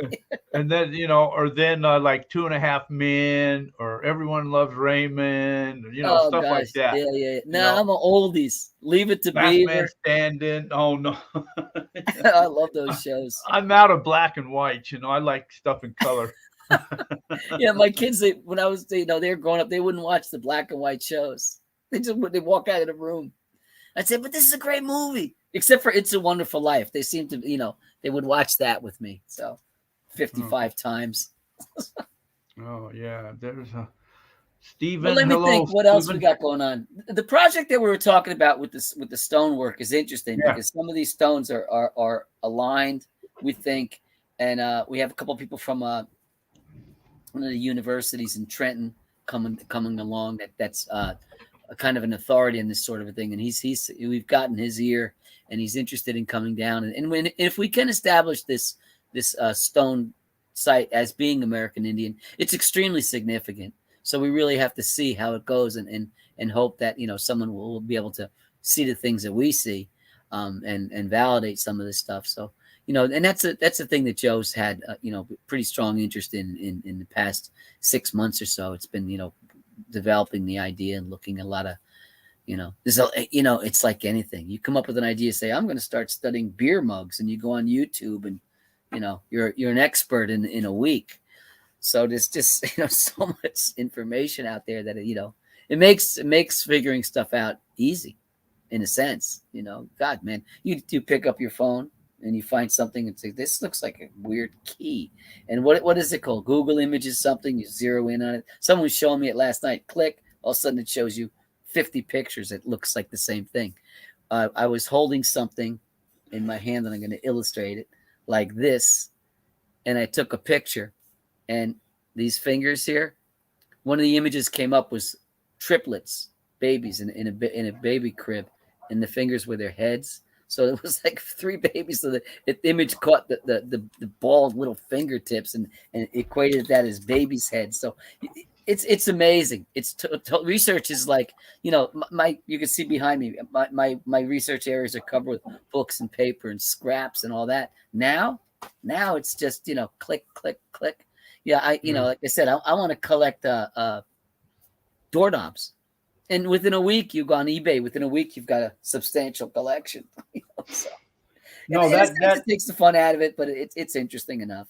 and then or then like Two and a Half Men, or Everyone Loves Raymond, Oh stuff like gosh, that. yeah. You No, know, I'm an oldies. Leave It to Last Man Beaver. Standing. Oh no, I love those shows. I'm out of black and white. I like stuff in color. Yeah, my kids, when I was, they were growing up, they wouldn't watch the black and white shows. They walk out of the room. I'd say, but this is a great movie, except for It's a Wonderful Life. They seem to, they would watch that with me. So 55 times. Oh yeah, there's a Well, Stephen. let me Hello, think. What else we Stephen. got going on? The project that we were talking about with the stonework is interesting Yeah. because some of these stones are aligned, we think, and we have a couple of people from one of the universities in Trenton coming along. That's a kind of an authority in this sort of a thing, and we've gotten his ear, and he's interested in coming down. And if we can establish this stone site as being American Indian, it's extremely significant. So we really have to see how it goes, and hope that someone will be able to see the things that we see, and validate some of this stuff. So and that's the thing that Joe's had pretty strong interest in the past 6 months or so. It's been developing the idea and looking at a lot of it's like anything. You come up with an idea, say I'm going to start studying beer mugs, and you go on YouTube, and you're an expert in a week. So there's just so much information out there that it makes figuring stuff out easy, in a sense. God, man, you pick up your phone and you find something and say, this looks like a weird key, and what is it called? Google Images something. You zero in on it. Someone was showing me it last night. Click, all of a sudden it shows you 50 pictures that looks like the same thing. I was holding something in my hand, and I'm going to illustrate it like this, and I took a picture. And these fingers here, one of the images came up was triplets, babies in a baby crib, and the fingers were their heads. So it was like 3 babies. So the image caught the bald little fingertips and equated that as babies' heads. So it's amazing. It's research is like my you can see behind me. My research areas are covered with books and paper and scraps and all that. Now it's just click click click. Yeah, like I said, I want to collect doorknobs, and within a week you go on eBay. Within a week you've got a substantial collection. So, No, that takes the fun out of it, but it's interesting enough.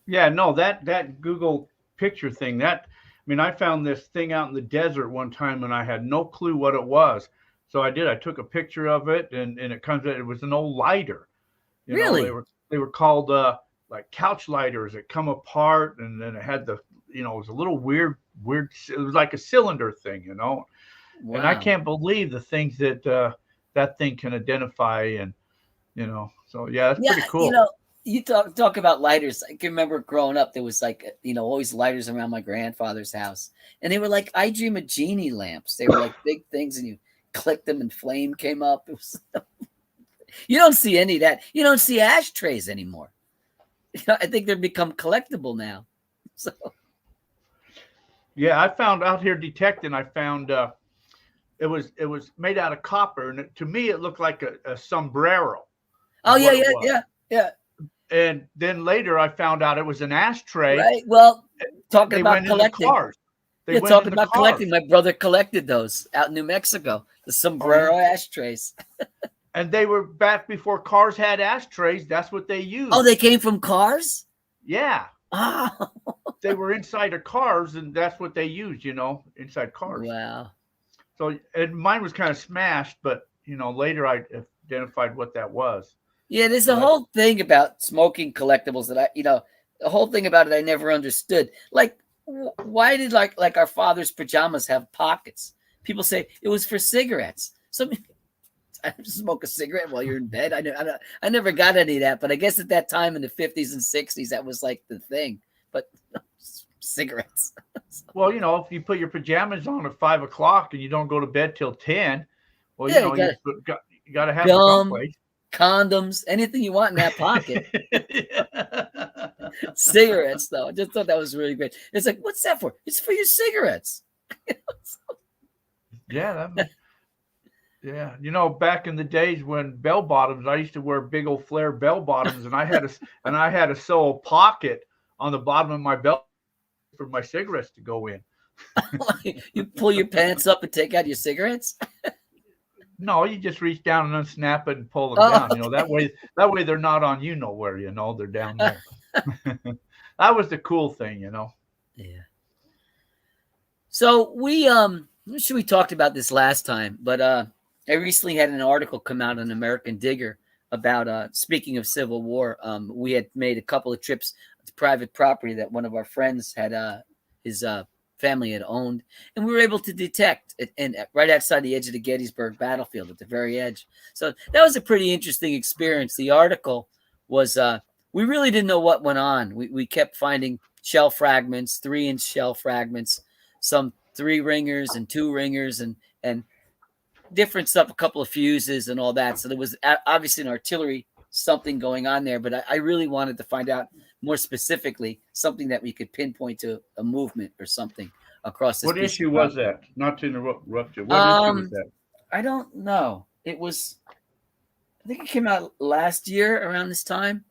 Yeah, no, that Google picture thing. I found this thing out in the desert one time, and I had no clue what it was. So I took a picture of it, and it was an old lighter. Really? They were called like couch lighters that come apart, and then it had it was a little weird. It was like a cylinder thing, Wow. And I can't believe the things that that thing can identify, and so yeah, that's pretty cool. You talk about lighters. I can remember growing up, there was like always lighters around my grandfather's house, and they were like I Dream of Jeannie lamps. They were like big things, and you clicked them, and flame came up. It was you don't see any of that. You don't see ashtrays anymore. I think they've become collectible now. So Yeah, I found out here detecting. I found it was made out of copper, and to me it looked like a sombrero. oh yeah. And then later I found out it was an ashtray. Right. Well, talking They about went in the collecting. cars. Yeah, talking about collecting. My brother collected those out in New Mexico. The sombrero ashtrays. And they were back before cars had ashtrays. That's what they used. Oh, they came from cars? Yeah. Oh. They were inside of cars, and that's what they used, inside cars. Wow. So, and mine was kind of smashed, but later I identified what that was. Yeah, there's a whole thing about smoking collectibles that the whole thing about it I never understood. Like, why did like our father's pajamas have pockets? People say it was for cigarettes. So I smoke a cigarette while you're in bed. I never got any of that, but I guess at that time in the 50s and 60s, that was like the thing. But cigarettes. Well, if you put your pajamas on at 5 o'clock and you don't go to bed till 10, well, Yeah, you got to have gum, someplace. condoms, anything you want in that pocket. Yeah. Cigarettes, though. I just thought that was really great. It's like, what's that for? It's for your cigarettes. Yeah, yeah. Back in the days when bell bottoms, I used to wear big old flare bell bottoms, and I had to sew a pocket on the bottom of my belt for my cigarettes to go in. You pull your pants up and take out your cigarettes? No, you just reach down and unsnap it and pull them Oh, down. That way they're not on nowhere. They're down there. That was the cool thing. yeah. So I'm not sure we talked about this last time, but I recently had an article come out on American Digger about speaking of Civil War. We had made a couple of trips to private property that one of our friends had his family had owned, and we were able to detect it, and right outside the edge of the Gettysburg battlefield at the very edge. So that was a pretty interesting experience. The article was we really didn't know what went on. We kept finding shell fragments, 3-inch shell fragments, some 3 ringers and 2 ringers, and different stuff, a couple of fuses and all that. So there was obviously an artillery something going on there, but I really wanted to find out more specifically something that we could pinpoint to a movement or something across this. What piece issue of was property. that? Not to interrupt you. What issue was that? I don't know. It was, I think it came out last year around this time.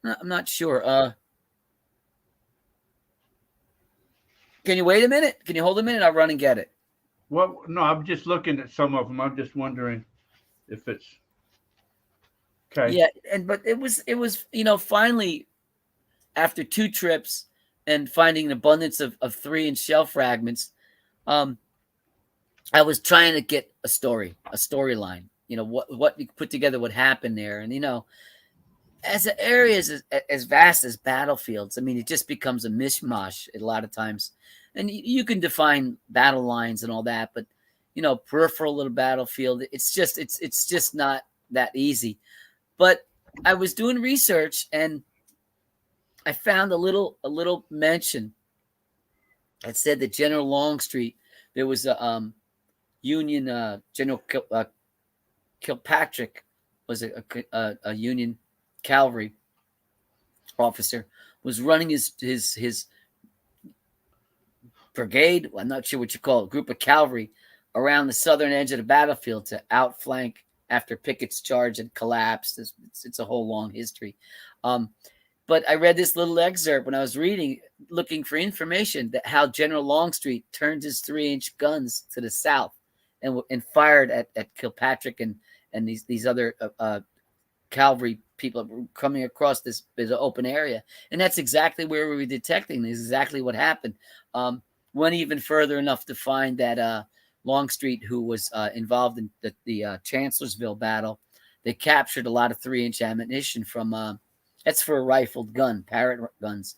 I'm not sure. Can you wait a minute? Can you hold a minute? I'll run and get it. Well, no, I'm just looking at some of them. I'm just wondering if it's okay. Yeah, but it was finally after 2 trips and finding an abundance of 3-inch shell fragments, I was trying to get a storyline. What you put together, what happened there, and as an area as vast as battlefields, I mean, it just becomes a mishmash a lot of times. And you can define battle lines and all that, but peripheral little battlefield, it's just not that easy. But I was doing research and I found a little mention that said that General Longstreet, there was a Union General Kilpatrick was a Union cavalry officer, was running his brigade, I'm not sure what you call it, group of cavalry around the southern edge of the battlefield to outflank after Pickett's charge had collapsed. It's a whole long history. But I read this little excerpt when I was looking for information that how General Longstreet turned his 3-inch guns to the south and fired at Kilpatrick and these other cavalry people coming across this open area. And that's exactly where we were detecting. This is exactly what happened. Went even further enough to find that Longstreet, who was involved in the Chancellorsville battle, they captured a lot of 3-inch ammunition from that's for a rifled gun, Parrott guns,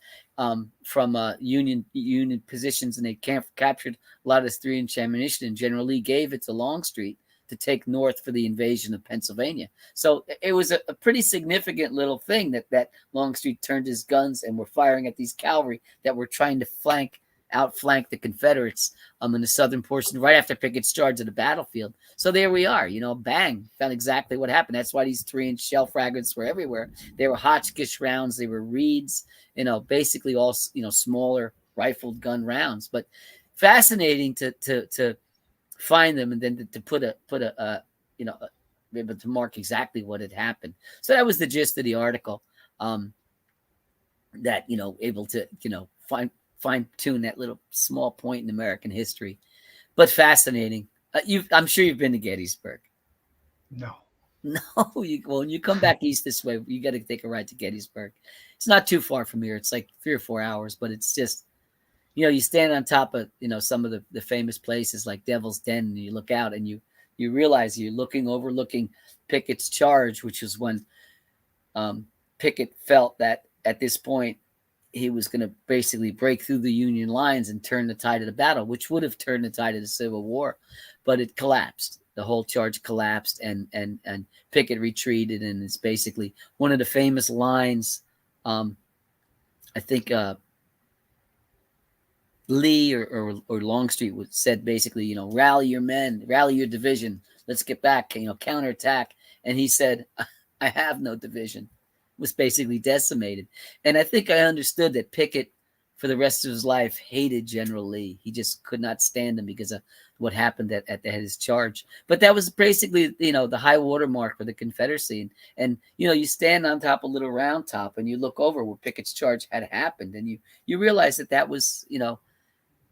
from Union positions, and they captured a lot of this 3-inch ammunition. And General Lee gave it to Longstreet to take north for the invasion of Pennsylvania. So it was a pretty significant little thing that Longstreet turned his guns and were firing at these cavalry that were trying to outflank the Confederates in the southern portion right after Pickett's charge of the battlefield. So there we are, bang, found exactly what happened. That's why these 3-inch shell fragments were everywhere. They were Hotchkiss rounds. They were reeds, basically all, smaller rifled gun rounds, but fascinating to find them and then to put a be able to mark exactly what had happened. So that was the gist of the article. That, able to, fine tune that little small point in American history, but fascinating. I'm sure you've been to Gettysburg. No. When you come back east this way, you got to take a ride to Gettysburg. It's not too far from here. It's like 3 or 4 hours, but it's just, you stand on top of, some of the famous places like Devil's Den, and you look out and you realize you're overlooking Pickett's charge, which is when Pickett felt that at this point he was going to basically break through the Union lines and turn the tide of the battle, which would have turned the tide of the Civil War, but it collapsed. The whole charge collapsed, and Pickett retreated, and it's basically one of the famous lines. I think Lee or Longstreet said basically, rally your men, rally your division, let's get back, counterattack. And he said, I have no division. Was basically decimated. And I think I understood that Pickett, for the rest of his life, hated General Lee. He just could not stand him because of what happened at his charge. But that was basically, the high water mark for the Confederacy. And you stand on top of Little Round Top and you look over where Pickett's charge had happened. And you realize that was,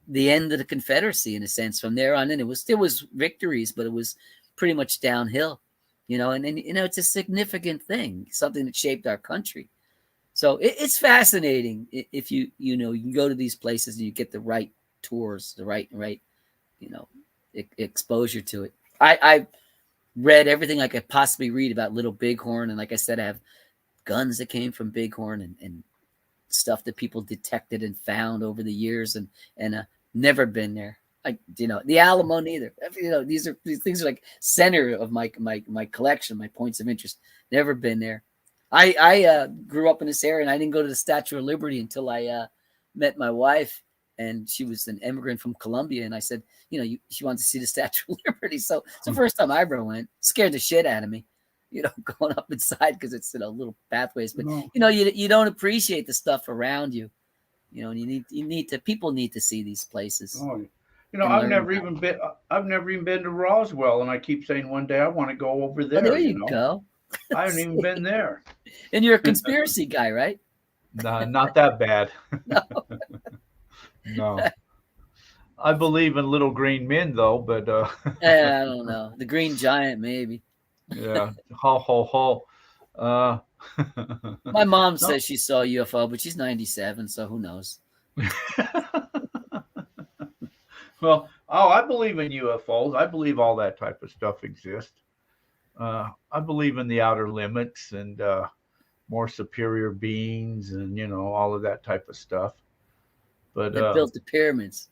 the end of the Confederacy in a sense. From there on in, there was victories, but it was pretty much downhill. And it's a significant thing, something that shaped our country. So it's fascinating if you can go to these places and you get the right tours, the right exposure to it. I read everything I could possibly read about Little Bighorn, and like I said, I have guns that came from Bighorn and stuff that people detected and found over the years, and never been there. The Alamo neither. These things are like center of my collection, my points of interest. Never been there. I grew up in this area, and I didn't go to the Statue of Liberty until I met my wife, and she was an immigrant from Colombia. And I said, she wanted to see the Statue of Liberty. So it's the first time I ever went. Scared the shit out of me, going up inside because it's little pathways. But you don't appreciate the stuff around you. People need to see these places. Oh, I've never even been to Roswell, and I keep saying one day I want to go over there. Oh, there you go. I haven't even been there. And you're a conspiracy guy, right? No, not that bad. No. I believe in little green men, though, but I don't know. The Green Giant, maybe. Yeah. Ho, ho, ho. My mom says she saw a UFO, but she's 97, so who knows? Well, I believe in UFOs. I believe all that type of stuff exists. I believe in the outer limits and more superior beings and, all of that type of stuff. But they built the pyramids.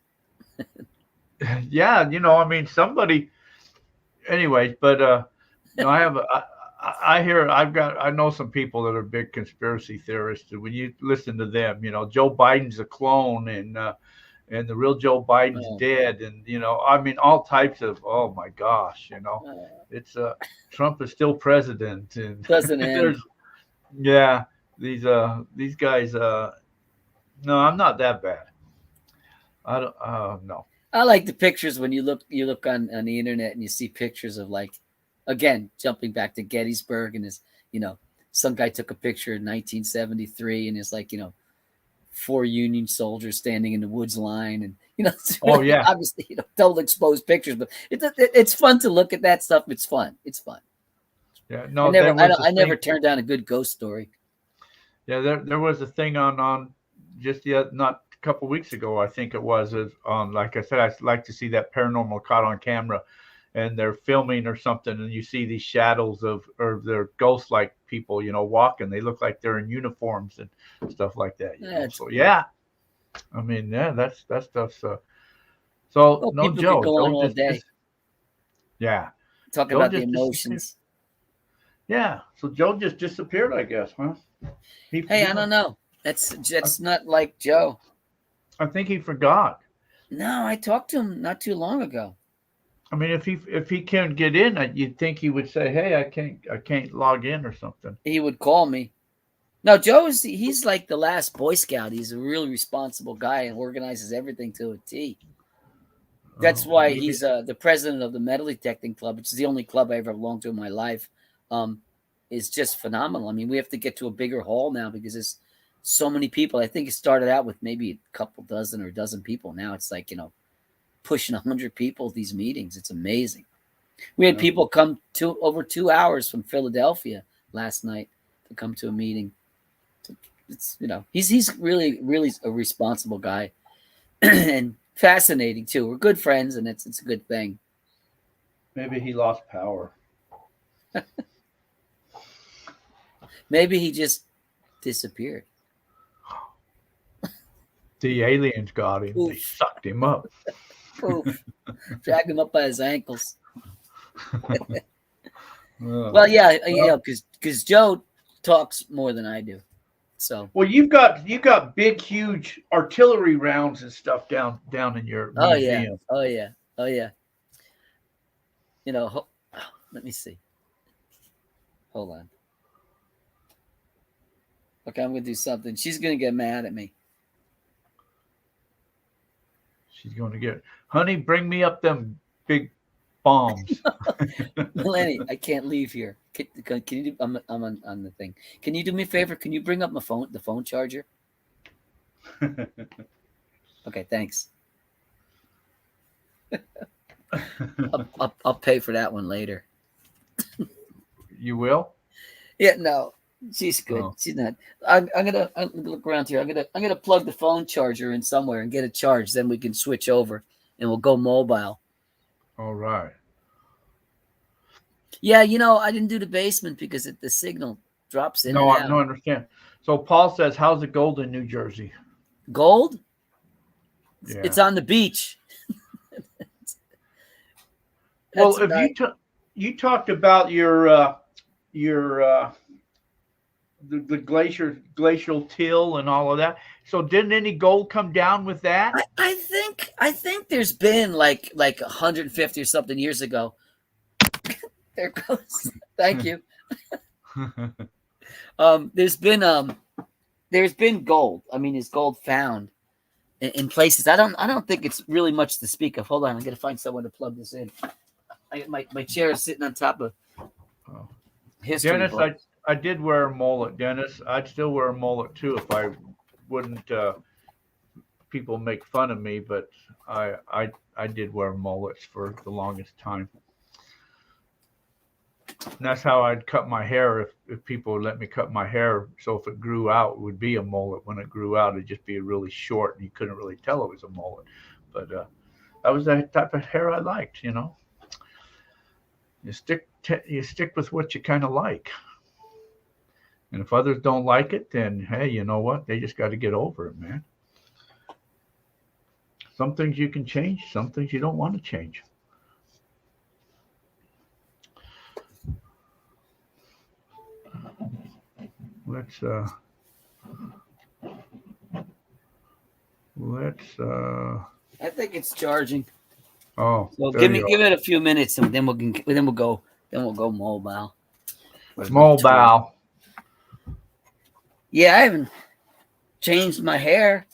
Yeah, somebody. Anyways, but I know some people that are big conspiracy theorists. And when you listen to them, Joe Biden's a clone, and the real Joe Biden's dead, and all types of, oh my gosh, it's Trump is still president, and there's these guys. No, I'm not that bad. I don't. No. I like the pictures when you look on the internet and you see pictures of, like, again, jumping back to Gettysburg, and some guy took a picture in 1973 and it's like, 4 Union soldiers standing in the woods line, and it's really, obviously double exposed pictures, but it's fun to look at that stuff. It's fun. Yeah, no, I never turned down a good ghost story. Yeah, there was a thing on just not a couple of weeks ago, I think it was on, like I said, I like to see that paranormal caught on camera, and they're filming or something, and you see these shadows or they're ghost-like people, walking. They look like they're in uniforms and stuff like that. So yeah, that stuff's. So no, Joe. Go on all day. Yeah. Talking about the emotions. Yeah. So Joe just disappeared, I guess, huh? I don't know. That's not like Joe. I think he forgot. No, I talked to him not too long ago. I mean, if he can't get in, you'd think he would say, "Hey, I can't log in" or something. He would call me. No, he's like the last Boy Scout. He's a really responsible guy and organizes everything to a T. That's why he's the president of the Metal Detecting Club, which is the only club I ever belonged to in my life. Is just phenomenal. I mean, we have to get to a bigger hall now because there's so many people. I think it started out with maybe a couple dozen or a dozen people. Now it's like, pushing 100 people at these meetings. It's amazing. We had people come to over 2 hours from Philadelphia last night to come to a meeting. It's, he's really, really a responsible guy and fascinating too. We're good friends, and it's a good thing. Maybe he lost power. Maybe he just disappeared. The aliens got him. Oof. They sucked him up. Oof. Dragged him up by his ankles. Well, yeah, because Joe talks more than I do. So. Well, you've got big, huge artillery rounds and stuff down in your museum. Oh yeah. Let me see. Hold on. Okay, I'm gonna do something. She's gonna get mad at me. She's going to get, honey, bring me up them big bombs. Melanie, I can't leave here. Can you do? I'm on the thing. Can you do me a favor? Can you bring up the phone charger? Okay, thanks. I'll pay for that one later. You will? Yeah, no, she's good. Oh. She's not. I'm gonna look around here. I'm gonna plug the phone charger in somewhere and get it charged. Then we can switch over and we'll go mobile. All right. Yeah, I didn't do the basement because the signal drops in. No, and I out. don't understand. So Paul says, how's the gold in New Jersey? Gold? Yeah. It's on the beach. Well, if you talked about the glacial till and all of that. So didn't any gold come down with that? I think there's been like 150 or something years ago. There goes. Thank you. There's been gold. I mean, there's gold found in places. I don't think it's really much to speak of. Hold on, I'm gonna find someone to plug this in. My chair is sitting on top of history. Dennis, books. I did wear a mullet, Dennis. I'd still wear a mullet too if I wouldn't. People make fun of me, but I did wear mullets for the longest time. And that's how I'd cut my hair if people would let me cut my hair. So if it grew out, it would be a mullet. When it grew out, it'd just be really short and you couldn't really tell it was a mullet. But that was the type of hair I liked, You stick with what you kind of like. And if others don't like it, then hey, you know what? They just got to get over it, man. Some things you can change, some things you don't want to change. Let's I think it's charging. Oh, so give it a few minutes and then we'll go mobile. Mobile. Yeah, I haven't changed my hair.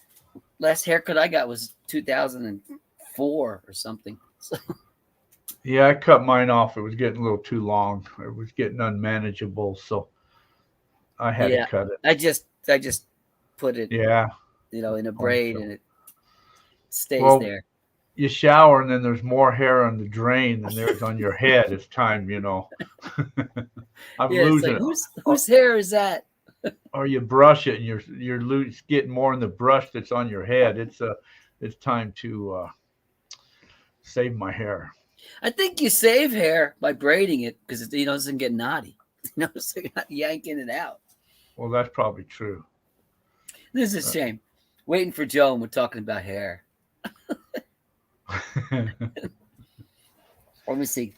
Last haircut I got was 2004 or something. So. Yeah, I cut mine off. It was getting a little too long. It was getting unmanageable, so I had to cut it. I just put it, in a braid and it stays there. You shower and then there's more hair on the drain than there's on your head. It's time, I'm losing it. Whose hair is that? Or you brush it and you're getting more in the brush that's on your head. It's time to save my hair. I think you save hair by braiding it because it doesn't get knotty. So you're not yanking it out. Well, that's probably true. This is a shame. Waiting for Joe and we're talking about hair. Let me see.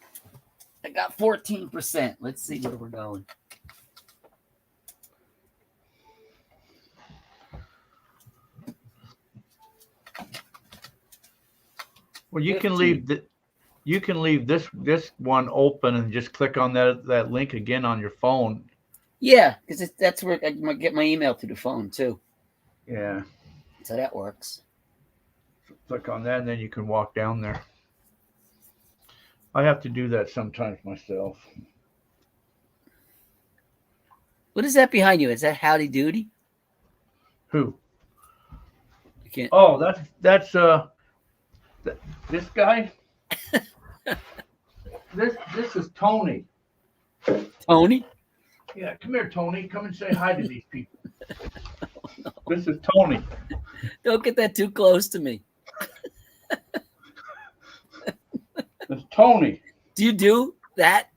I got 14%. Let's see where we're going. Well, you can leave this one open and just click on that link again on your phone. Yeah, because that's where I get my email to the phone too. Yeah. So that works. So click on that and then you can walk down there. I have to do that sometimes myself. What is that behind you? Is that Howdy Doody? Who? You can't. Oh, that's this guy. This is Tony. Tony? Yeah, come here, Tony. Come and say hi to these people. Oh, no. This is Tony. Don't get that too close to me. It's Tony. Do you do that?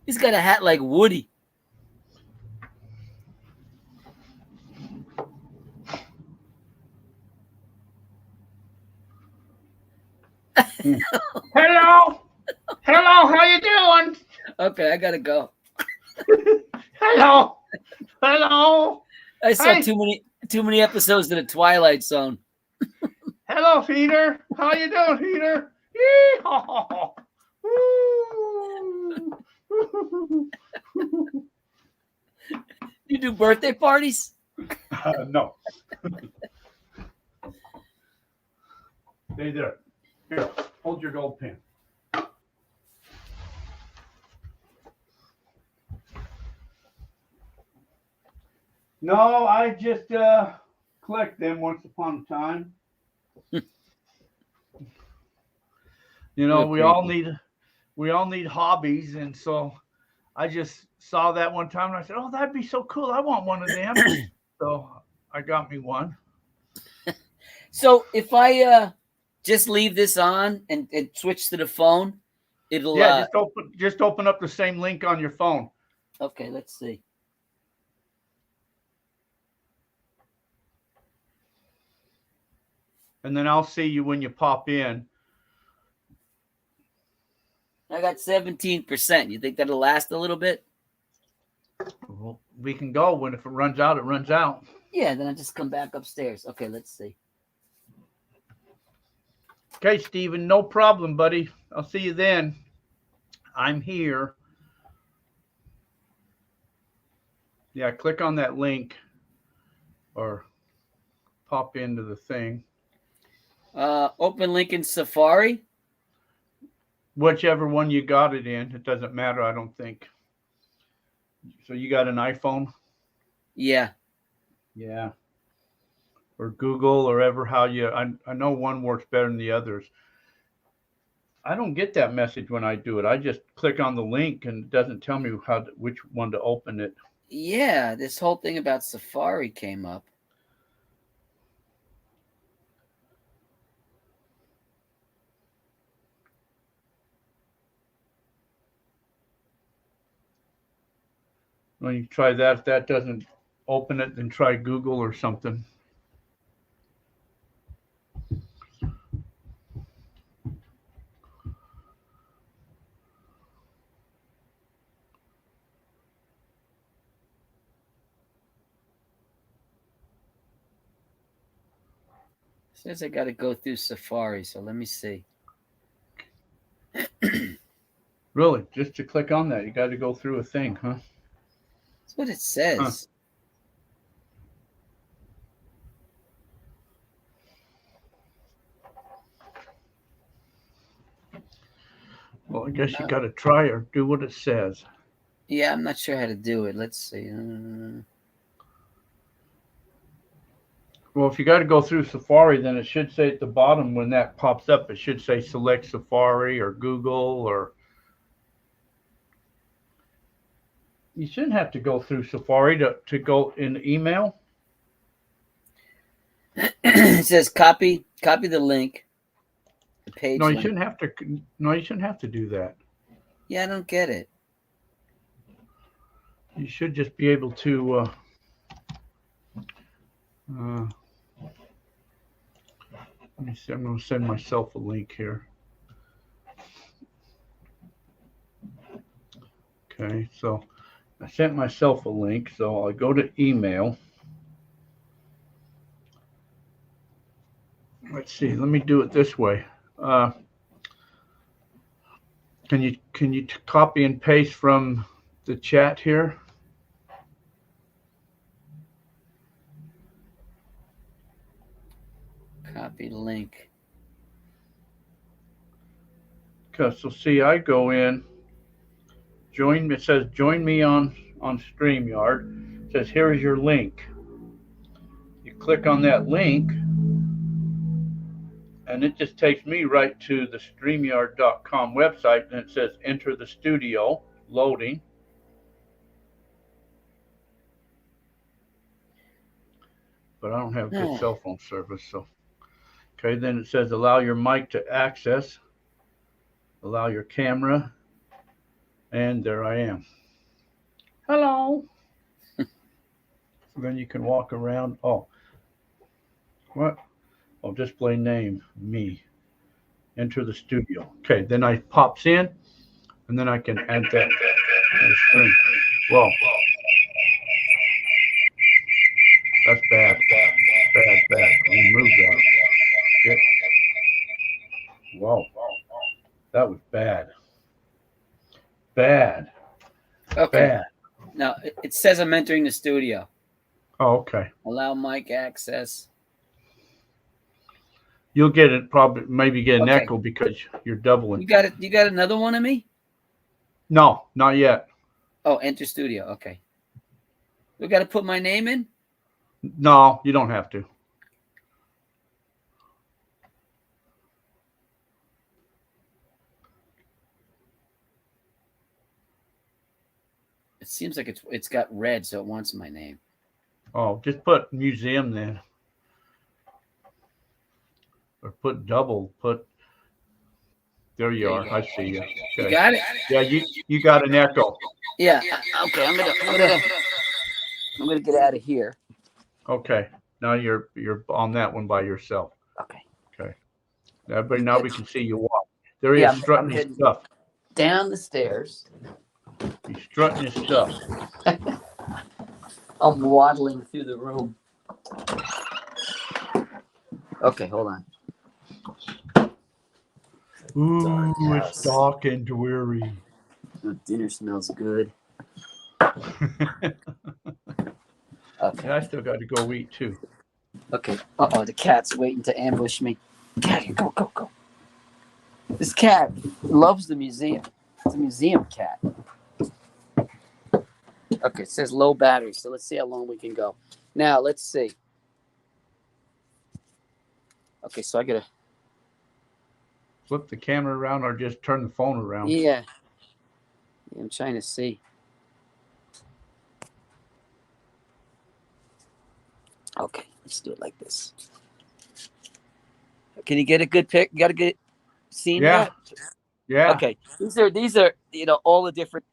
He's got a hat like Woody. Hello. Hello, how you doing? Okay, I gotta go. Hello. Hello. I saw too many episodes of the Twilight Zone. Hello, Peter. How you doing, Peter? Yee-haw. Woo. You do birthday parties? No. Stay there. Here, hold your gold pen. No, I just collect them once upon a time. You know, Real we all need hobbies, and so I just saw that one time and I said, "Oh, that'd be so cool. I want one of them." So I got me one. So if I just leave this on and switch to the phone, it'll Yeah, just open up the same link on your phone. Okay, let's see. And then I'll see you when you pop in. I got 17%. You think that'll last a little bit? Well, we can go when if it runs out, it runs out. Yeah, then I just come back upstairs. Okay, let's see. Okay, Steven, no problem, buddy. I'll see you then. I'm here. Yeah, click on that link or pop into the thing. Open link in Safari. Whichever one you got it in, it doesn't matter, I don't think. So you got an iPhone? Yeah. Yeah. Or Google or ever how you, I know one works better than the others. I don't get that message when I do it. I just click on the link and it doesn't tell me which one to open it. Yeah, this whole thing about Safari came up. When you try that, if that doesn't open it, then try Google or something. Says I got to go through Safari, so let me see. Really? Just to click on that, you got to go through a thing, huh? That's what it says. Huh. Well, I guess you got to try or do what it says. Yeah, I'm not sure how to do it. Let's see. Well, if you got to go through Safari, then it should say at the bottom when that pops up, it should say select Safari or Google or. You shouldn't have to go through Safari to go in email. It says copy the link. The page. No, you link. shouldn't have to. No, you shouldn't have to do that. Yeah, I don't get it. You should just be able to. Let me see. I'm going to send myself a link here. Okay, so I sent myself a link. So I'll go to email. Let's see. Let me do it this way. Can you copy and paste from the chat here? Copy link. Okay, so see, I go in, join. It says join me on StreamYard. It says here is your link. You click on that link, and it just takes me right to the StreamYard.com website, and it says enter the studio, loading. But I don't have good cell phone service, so. Okay, then it says allow your mic to access, allow your camera, and there I am. Hello. Then you can walk around. Oh, what? Oh, display name, me. Enter the studio. Okay, then I pops in, and then I can add that to the screen. Whoa. That's bad. Bad. Remove that. Whoa. That was bad. Bad. Okay. Bad. Now it says I'm entering the studio. Oh, okay. Allow mic access. You'll get it. Probably maybe get an Okay. echo because you're doubling. You got it. You got another one of me? No, not yet. Oh, enter studio. Okay. We got to put my name in. No, you don't have to. It seems like it's got red, so it wants my name. Oh, just put museum then. Or put double. Put. There you are. I see you. You Okay. got it. Yeah, you got an echo. Yeah. Okay. I'm gonna get out of here. Okay. Now you're on that one by yourself. Okay. Okay. Everybody, now we can see you walk. There he Yeah, is strutting I'm his heading stuff. down the stairs. He's strutting his stuff. I'm waddling through the room. Okay, hold on. Ooh, it's house. dark and dreary. Oh, dinner smells good. Yeah, Okay. I still got to go eat too. Okay. Uh-oh, the cat's waiting to ambush me. Cat, here, go. This cat loves the museum. It's a museum cat. Okay, it says low battery, so let's see how long we can go. Now, let's see. Okay, so I gotta... Flip the camera around or just turn the phone around. Yeah, I'm trying to see. Okay, let's do it like this. Can you get a good pic? You got to get seen Yeah. that? Yeah. Okay, these are all the different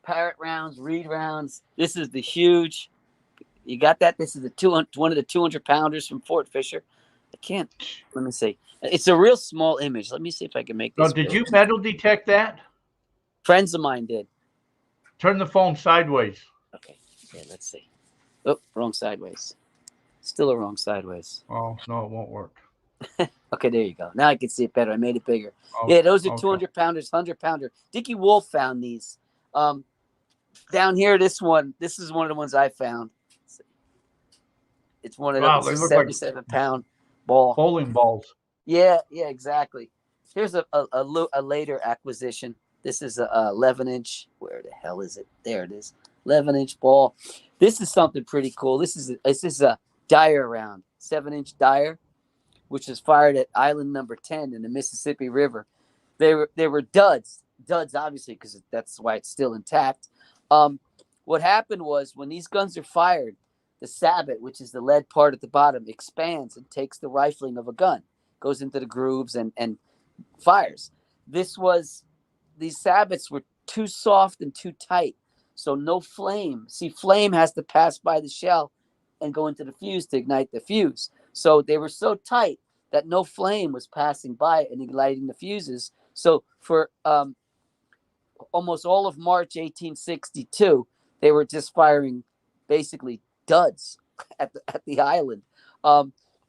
parrot rounds, reed rounds. This is the huge. You got that? This is one of the 200 pounders from Fort Fisher. I can't. Let me see. It's a real small image. Let me see if I can make this. Oh, did you metal detect that? Friends of mine did. Turn the phone sideways. Okay. Yeah, let's see. Oh, wrong sideways. Still a wrong sideways. Oh, no, it won't work. Okay, there you go. Now I can see it better. I made it bigger. Oh, Yeah, those are okay. 200 pounders, 100 pounder. Dickie Wolf found these. Down here, this is one of the ones I found. It's one of Wow, those they look like 77-pound ball. bowling balls. Yeah, exactly. Here's a later acquisition. This is a 11-inch. Where the hell is it? There it is. 11-inch ball. This is something pretty cool. This is a Dyer round, 7-inch Dyer, which is fired at island number 10 in the Mississippi River. They were duds, obviously, because that's why it's still intact. What happened was when these guns are fired, the sabot, which is the lead part at the bottom, expands and takes the rifling of a gun, goes into the grooves and fires. These sabots were too soft and too tight, so no flame. See, flame has to pass by the shell and go into the fuse to ignite the fuse. So they were so tight that no flame was passing by and igniting the fuses. So for almost all of March 1862, they were just firing basically duds at the island.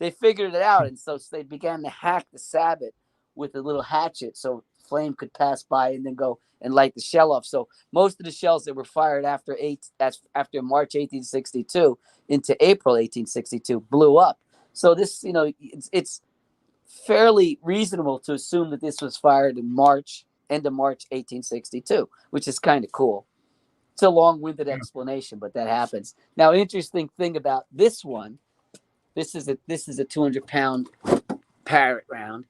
They figured it out, and so they began to hack the sabot with a little hatchet so flame could pass by and then go and light the shell off. So most of the shells that were fired after March 1862 into April 1862 blew up. So this, it's fairly reasonable to assume that this was fired in end of March 1862, which is kind of cool. It's a long-winded explanation, but that happens. Now, interesting thing about this one, this is a 200-pound parrot round.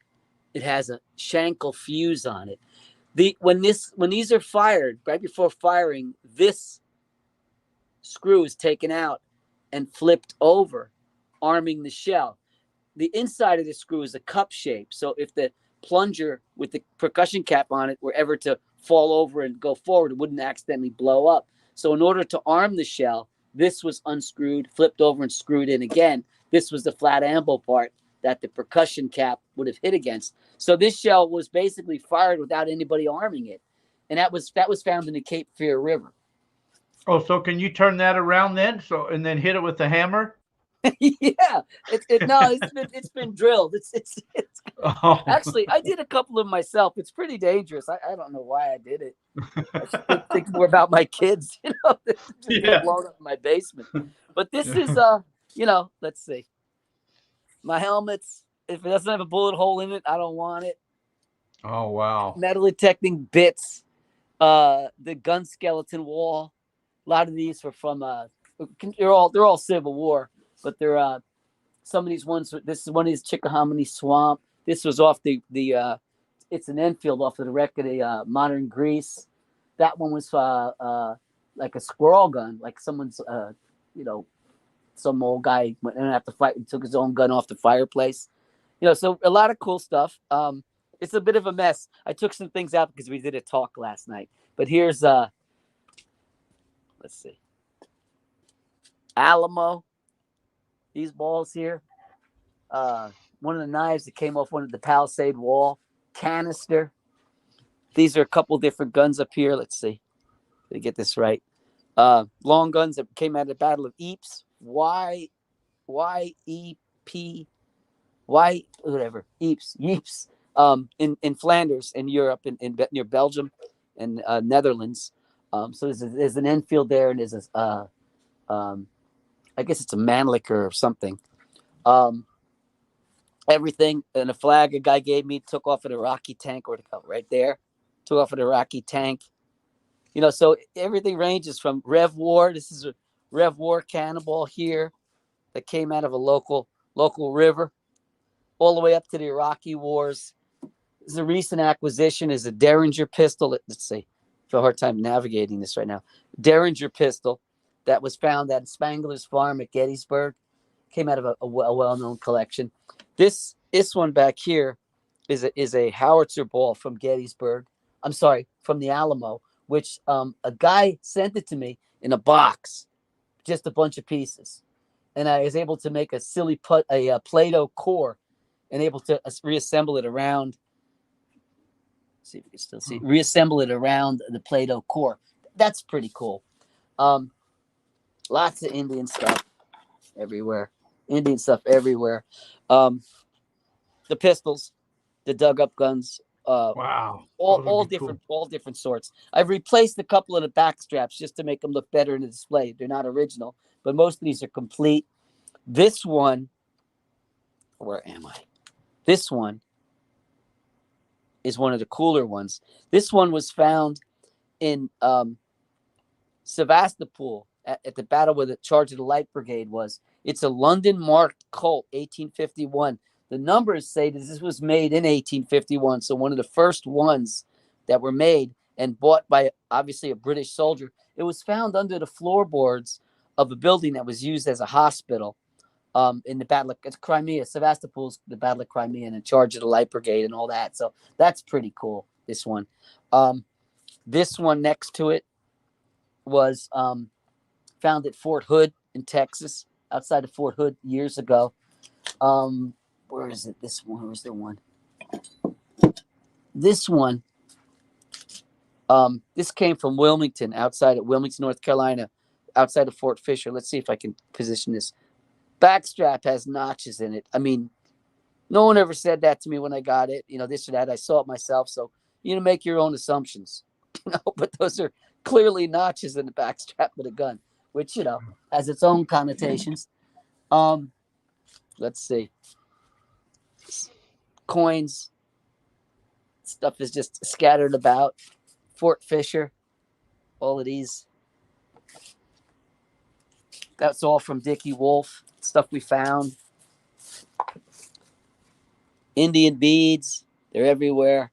It has a Schenkel fuse on it. When these are fired, right before firing, this screw is taken out and flipped over, arming the shell. The inside of the screw is a cup shape, so if the plunger with the percussion cap on it were ever to fall over and go forward, it wouldn't accidentally blow up. So in order to arm the shell, this was unscrewed, flipped over, and screwed in again. This was the flat amble part that the percussion cap would have hit against. So this shell was basically fired without anybody arming it, and that was found in the Cape Fear River. Oh, so can you turn that around then? And then hit it with the hammer? Yeah, it's been drilled. It's Oh. Actually, I did a couple of myself. It's pretty dangerous. I don't know why I did it. I should think more about my kids, to get Yeah. blown up in my basement. But this is, let's see. My helmets, if it doesn't have a bullet hole in it, I don't want it. Oh wow. Metal detecting bits, the gun skeleton wall. A lot of these were from, they're all Civil War, but they're, some of these ones, this is one of these Chickahominy Swamp. This was off it's an Enfield off of the wreck of the Modern Greece. That one was like a squirrel gun, like someone's, some old guy went in after fight and took his own gun off the fireplace. So a lot of cool stuff. It's a bit of a mess. I took some things out because we did a talk last night. But here's, let's see, Alamo. These balls here. One of the knives that came off one of the Palisade wall. Canister. These are a couple different guns up here. Let's see. Let me get this right. Long guns that came out of the Battle of Ypres. Y-E-P. Whatever. Ypres. In Flanders, in Europe, in near Belgium and Netherlands. So there's an Enfield there, and there's a, I guess it's a Mannlicher or something. Everything and a flag a guy gave me, took off an Iraqi tank, or right there, took off an Iraqi tank. So everything ranges from Rev War. This is a Rev War cannonball here that came out of a local river, all the way up to the Iraqi wars. This is a recent acquisition, is a Derringer pistol. Let's see, I have a hard time navigating this right now. Derringer pistol that was found at Spangler's Farm at Gettysburg. Came out of a well-known collection. This one back here is a howitzer ball from Gettysburg. I'm sorry, from the Alamo, which a guy sent it to me in a box, just a bunch of pieces, and I was able to make a Play-Doh core, and able to reassemble it around. See if you can still see. Reassemble it around the Play-Doh core. That's pretty cool. Lots of Indian stuff everywhere. The pistols, the dug up guns, Wow. all different, cool. All different sorts. I've replaced a couple of the back straps just to make them look better in the display. They're not original, but most of these are complete. This one, where am I? This one is one of the cooler ones. This one was found in Sevastopol at the battle where the charge of the Light Brigade was. It's a London marked Colt, 1851. The numbers say that this was made in 1851, so one of the first ones that were made and bought by obviously a British soldier. It was found under the floorboards of a building that was used as a hospital in the Battle of Crimea. Sevastopol's the Battle of Crimea, and in charge of the Light Brigade and all that. So that's pretty cool, this one. This one next to it was found at Fort Hood in Texas, outside of Fort Hood years ago. Where is it? This one. Where's the one? This one. This came from Wilmington, outside of Wilmington, North Carolina, outside of Fort Fisher. Let's see if I can position this. Backstrap has notches in it. I mean, no one ever said that to me when I got it. This or that. I saw it myself. So make your own assumptions. But those are clearly notches in the backstrap of the gun, which has its own connotations. Let's see. Coins. Stuff is just scattered about. Fort Fisher. All of these. That's all from Dickie Wolf. Stuff we found. Indian beads. They're everywhere.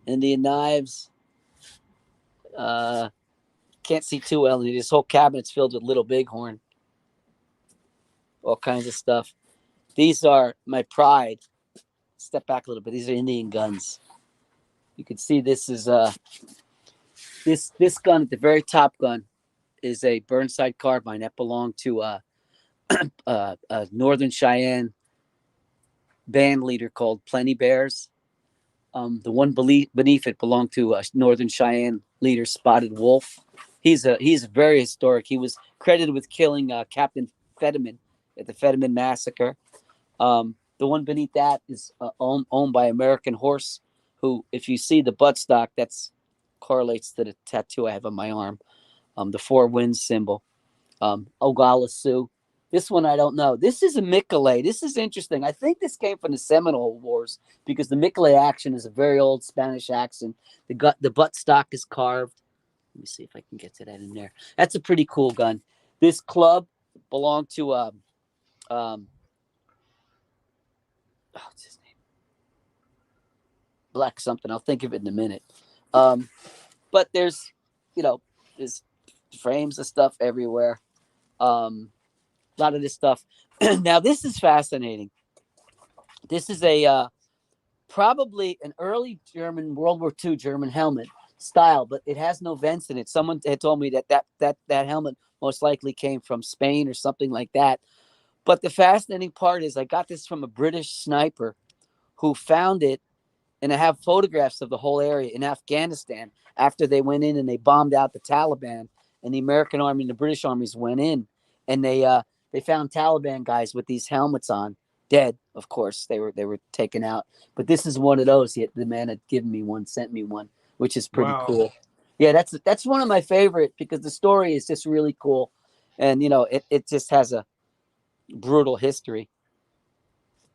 Indian knives. Can't see too well. This whole cabinet's filled with Little Bighorn. All kinds of stuff. These are my pride. Step back a little bit. These are Indian guns. You can see this is this gun at the very top gun is a Burnside carbine that belonged to a Northern Cheyenne band leader called Plenty Bears. The one beneath it belonged to a Northern Cheyenne leader, Spotted Wolf. He's very historic. He was credited with killing Captain Fetterman at the Fetterman Massacre. The one beneath that is owned by American Horse, who, if you see the buttstock, that's correlates to the tattoo I have on my arm. The four winds symbol. Ogala Sioux. This one I don't know. This is a Michele. This is interesting. I think this came from the Seminole Wars because the Michele action is a very old Spanish action. The butt stock is carved. Let me see if I can get to that in there. That's a pretty cool gun. This club belonged to what's his name? Black something. I'll think of it in a minute. But there's there's frames of stuff everywhere. A lot of this stuff. Now this is fascinating. This is a probably an early German World War II German helmet style, but it has no vents in it. Someone had told me that helmet most likely came from Spain or something like that. But the fascinating part is I got this from a British sniper who found it, and I have photographs of the whole area in Afghanistan after they went in and they bombed out the Taliban, and the American army and the British armies went in, and they found Taliban guys with these helmets on, dead, of course. They were taken out. But this is one of those. The man had given me one, sent me one, which is pretty cool. Yeah, that's one of my favorite because the story is just really cool, and it just has a brutal history.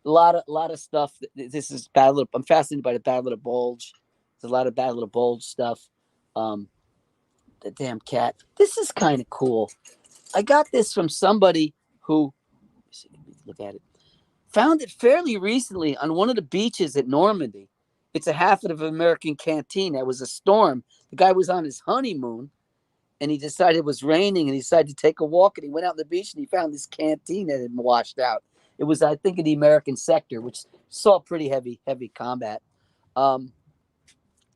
A lot of stuff. This is Battle of, I'm fascinated by the Battle of the Bulge. There's a lot of Battle of the Bulge stuff. The damn cat. This is kind of cool. I got this from somebody who, look at it, found it fairly recently on one of the beaches at Normandy. It's a half of an American canteen. It was a storm. The guy was on his honeymoon, and he decided it was raining, and he decided to take a walk, and he went out on the beach, and he found this canteen that had been washed out. It was, I think, in the American sector, which saw pretty heavy combat.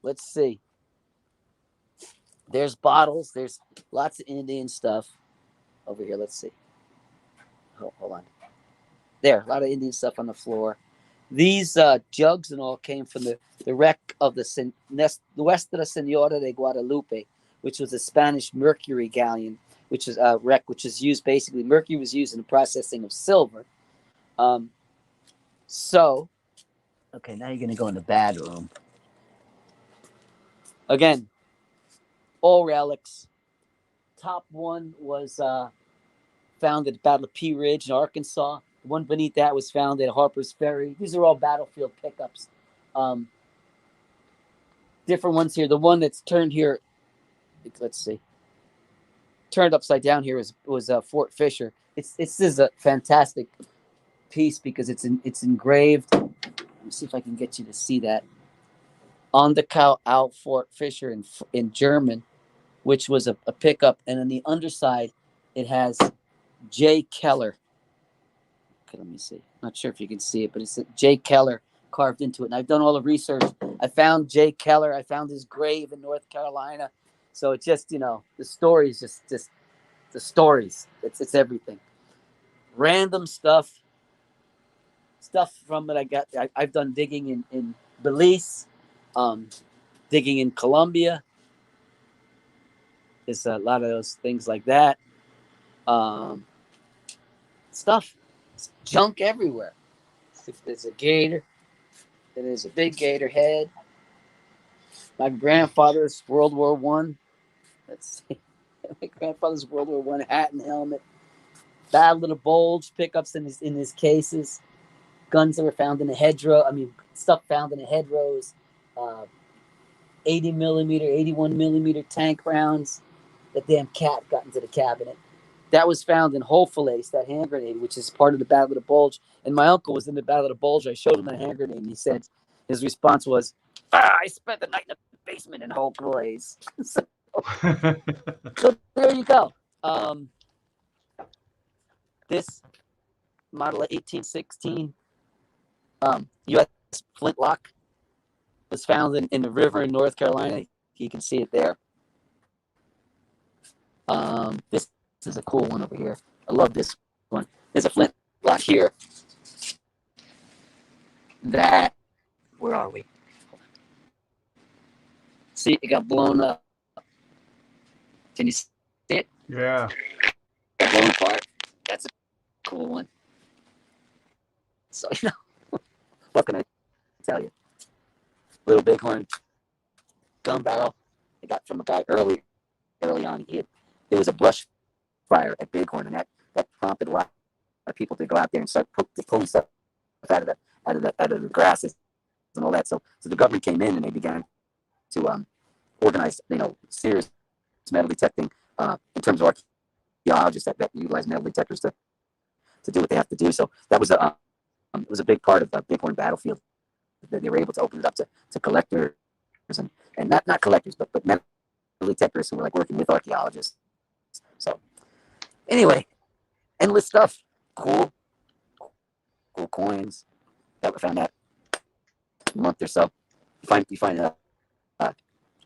Let's see. There's bottles. There's lots of Indian stuff over here. Let's see. Hold on. There, a lot of Indian stuff on the floor. These jugs and all came from the wreck of the Nuestra Senora de Guadalupe, which was a Spanish mercury galleon, which is a wreck, which is used basically. Mercury was used in the processing of silver. So, okay, now you're going to go in the bad room. Again, all relics. Top one was found at the Battle of Pea Ridge in Arkansas. The one beneath that was found at Harper's Ferry. These are all battlefield pickups. Different ones here. The one that's turned here, let's see, turned upside down here was Fort Fisher. This is a fantastic piece because it's engraved. Let me see if I can get you to see that. On the cow out Fort Fisher in German, which was a pickup, and on the underside it has J. Keller. Okay, let me see. Not sure if you can see it, but it's J. Keller carved into it. And I've done all the research. I found J. Keller. I found his grave in North Carolina. So it's just, the story is just the stories. It's everything. Random stuff from it. I've done digging in Belize, digging in Colombia. There's a lot of those things like that. Stuff. It's junk everywhere. There's a gator. There's a big gator head. My grandfather's World War One. Let's see. My grandfather's World War One hat and helmet. Battle of the Bulge pickups in his cases. Guns that were found in the hedgerow. Stuff found in the hedgerows. 80 millimeter, 81 millimeter tank rounds. The damn cat got into the cabinet. That was found in Hofelace, that hand grenade, which is part of the Battle of the Bulge. And my uncle was in the Battle of the Bulge. I showed him the hand grenade, and he said his response was, I spent the night in the basement in Hofelace. so there you go. This model of 1816 U.S. flintlock was found in the river in North Carolina. You can see it there. This is a cool one over here. I love this one. There's a flintlock here. Where are we? See, it got blown up. Can you see it? Yeah. Got blown apart. That's a cool one. So, what can I tell you? Little Bighorn gun barrel. I got from a guy early on. There was a brush fire at Bighorn, and that prompted a lot of people to go out there and start pulling stuff out of the grasses and all that. So the government came in and they began to organize, serious metal detecting in terms of archaeologists that utilize metal detectors to do what they have to do. So that was it was a big part of the Bighorn battlefield. That they were able to open it up to collectors and not collectors, but metal detectors who were like working with archaeologists. So anyway, endless stuff. Cool coins. That we found that a month or so. You find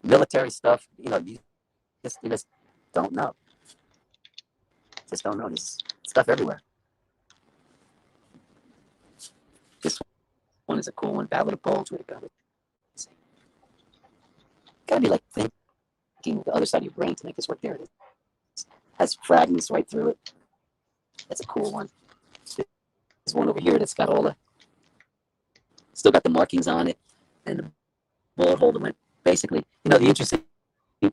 military stuff. You just don't know. Just don't know. There's stuff everywhere. This one is a cool one. Ballad of Bulge. Where'd it go? Gotta be like thinking with the other side of your brain to make this work. There it is. Has fragments right through it. That's a cool one. There's one over here that's got still got the markings on it, and the bullet hole that went. Basically, the interesting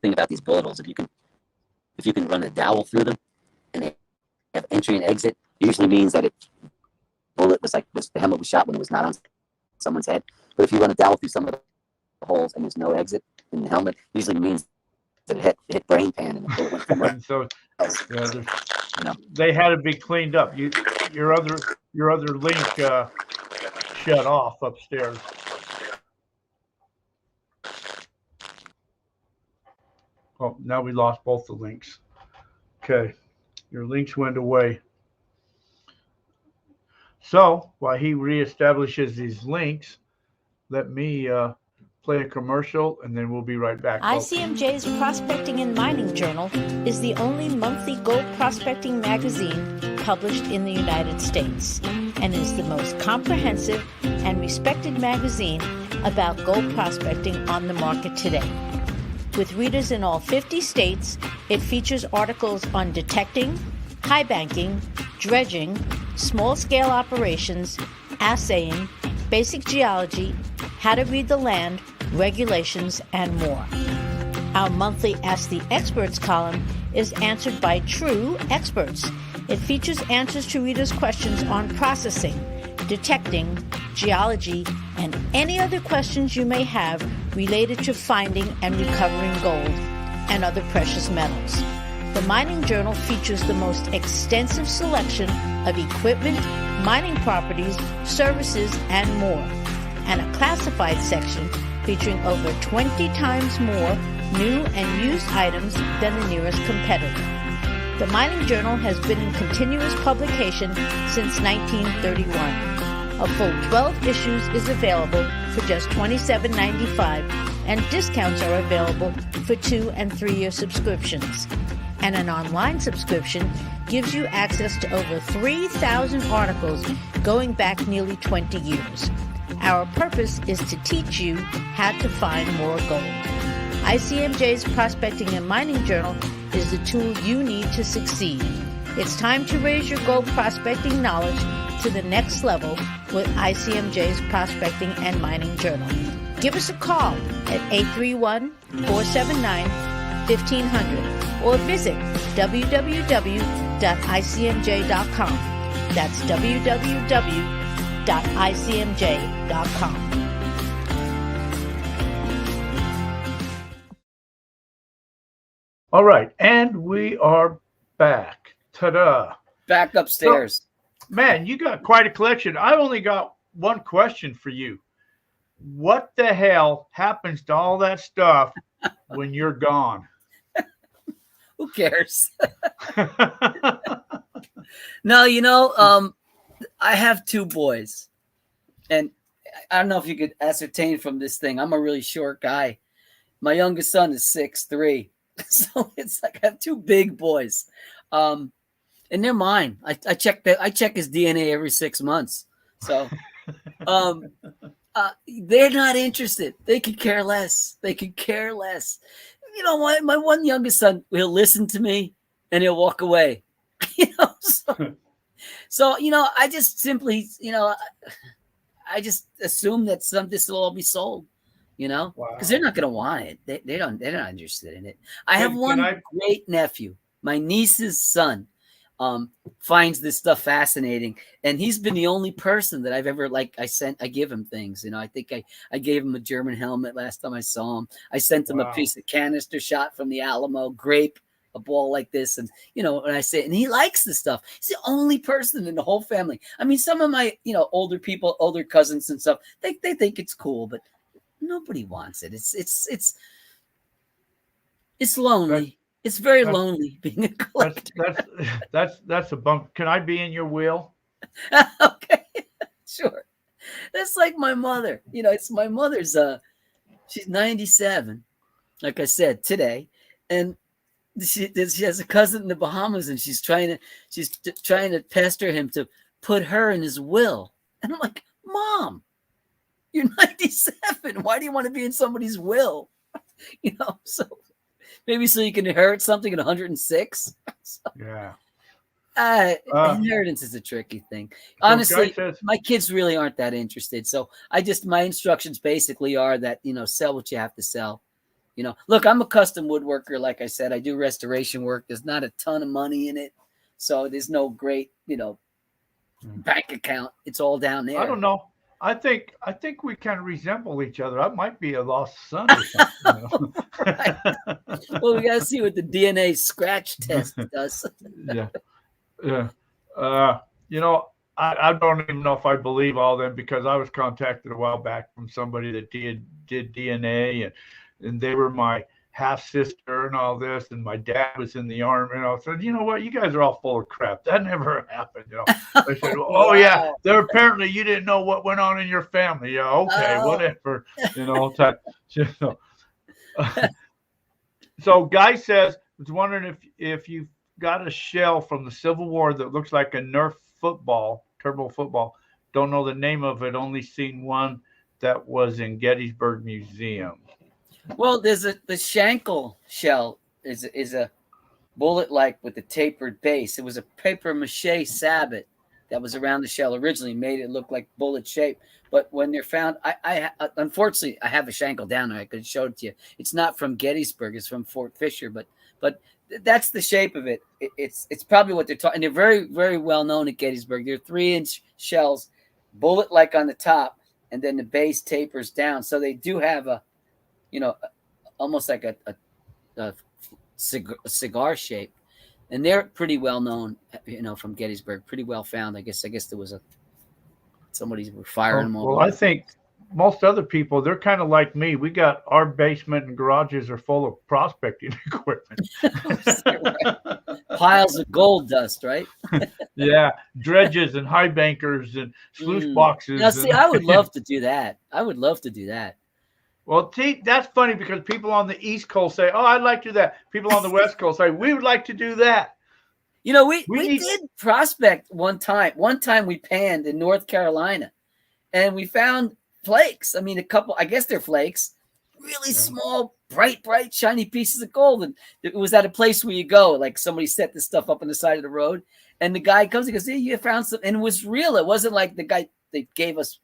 thing about these bullet holes, if you can run a dowel through them, and they have entry and exit, usually means that bullet the helmet was shot when it was not on someone's head. But if you run a dowel through some of the holes and there's no exit in the helmet, usually means that it hit brain pan and the bullet went somewhere else. Yeah, they had to be cleaned up. Your other link shut off upstairs. Oh, now we lost both the links. Okay, your links went away. So while he reestablishes these links, let me play a commercial, and then we'll be right back. ICMJ's Prospecting and Mining Journal is the only monthly gold prospecting magazine published in the United States and is the most comprehensive and respected magazine about gold prospecting on the market today. With readers in all 50 states, it features articles on detecting, high banking, dredging, small-scale operations, assaying, basic geology, how to read the land, regulations, and more. Our monthly Ask the Experts column is answered by true experts. It features answers to readers' questions on processing, detecting, geology, and any other questions you may have related to finding and recovering gold and other precious metals. The Mining Journal features the most extensive selection of equipment, mining properties, services, and more, and a classified section featuring over 20 times more new and used items than the nearest competitor. The Mining Journal has been in continuous publication since 1931. A full 12 issues is available for just $27.95, and discounts are available for 2- and 3-year subscriptions. And an online subscription gives you access to over 3,000 articles going back nearly 20 years. Our purpose is to teach you how to find more gold. ICMJ's Prospecting and Mining Journal is the tool you need to succeed. It's time to raise your gold prospecting knowledge to the next level with ICMJ's Prospecting and Mining Journal. Give us a call at 831-479-1500 or visit www.icmj.com. That's www.icmj.com. All right, and we are back. Ta-da. Back upstairs. So, man, you got quite a collection. I've only got one question for you. What the hell happens to all that stuff when you're gone? Who cares? No, I have 2 boys, and I don't know if you could ascertain from this thing. I'm a really short guy. My youngest son is 6'3", so it's like I have 2 big boys, and they're mine. I check his DNA every 6 months, so they're not interested. They could care less. My one youngest son will listen to me and he'll walk away. So I just simply, I just assume that this will all be sold. you know, Wow. because they're not going to want it. They're not interested in it. I have Can one I- great nephew, my niece's son, finds this stuff fascinating, and he's been the only person that I've ever I give him things. You know, I think I gave him a German helmet last time I saw him. I sent him a Wow. piece of canister shot from the Alamo, grape, a ball like this, and you know, and I say, and he likes the stuff. He's the only person in the whole family. I mean, some of my, you know, older people, older cousins and stuff, they think it's cool, but nobody wants it. It's lonely. It's very lonely being a collector. That's a bump. Can I be in your will? Okay, sure. That's like my mother. You know, it's my mother's. She's 97, like I said today, and she has a cousin in the Bahamas, and she's trying to pester him to put her in his will. And I'm like, Mom, you're 97. Why do you want to be in somebody's will? You know, so maybe so you can inherit something at 106. So, Yeah. Inheritance is a tricky thing. Honestly, says, my kids really aren't that interested. So my instructions basically are that, you know, sell what you have to sell. You know, look, I'm a custom woodworker. Like I said, I do restoration work. There's not a ton of money in it. So there's no great, you know, bank account. It's all down there. I don't know. I think we kind of resemble each other. I might be a lost son or something. You know? Right. Well, we got to see what the DNA scratch test does. Yeah. You know, I don't even know if I believe all them, because I was contacted a while back from somebody that did DNA, and they were my half sister and all this, and my dad was in the army, and I said, you know what, you guys are all full of crap. That never happened. You know, I said, oh yeah, there apparently you didn't know what went on in your family. Yeah, okay, whatever. You know, type. You know. So Guy says, was wondering if you got a shell from the Civil War that looks like a Nerf football, turbo football. Don't know the name of it. Only seen one that was in Gettysburg Museum. Well, the Shankle shell is a bullet like with a tapered base. It was a paper mache sabot that was around the shell originally, made it look like bullet shape. But when they're found, I unfortunately I have a Shankle down there. I could show it to you. It's not from Gettysburg. It's from Fort Fisher, but that's the shape of it. It's probably what they're talking. They're very, very well known at Gettysburg. They're 3-inch shells, bullet like on the top, and then the base tapers down. So they do have a, you know, almost like a cigar shape, and they're pretty well known, you know, from Gettysburg. Pretty well found. I guess there was somebody's firing them all. Well, I think most other people, they're kind of like me. We got our basement and garages are full of prospecting equipment. Piles of gold dust, right? Yeah, dredges and high bankers and sluice boxes. Now, see, I would love to do that. I would love to do that. Well, that's funny, because people on the East Coast say, oh, I'd like to do that. People on the West Coast say, we would like to do that. You know, we did prospect one time. One time we panned in North Carolina, and we found flakes. I mean, a couple, I guess they're flakes, really small, bright, shiny pieces of gold. And it was at a place where you go, like somebody set this stuff up on the side of the road, and the guy comes and goes, hey, you found some, and it was real. It wasn't like the guy, they gave us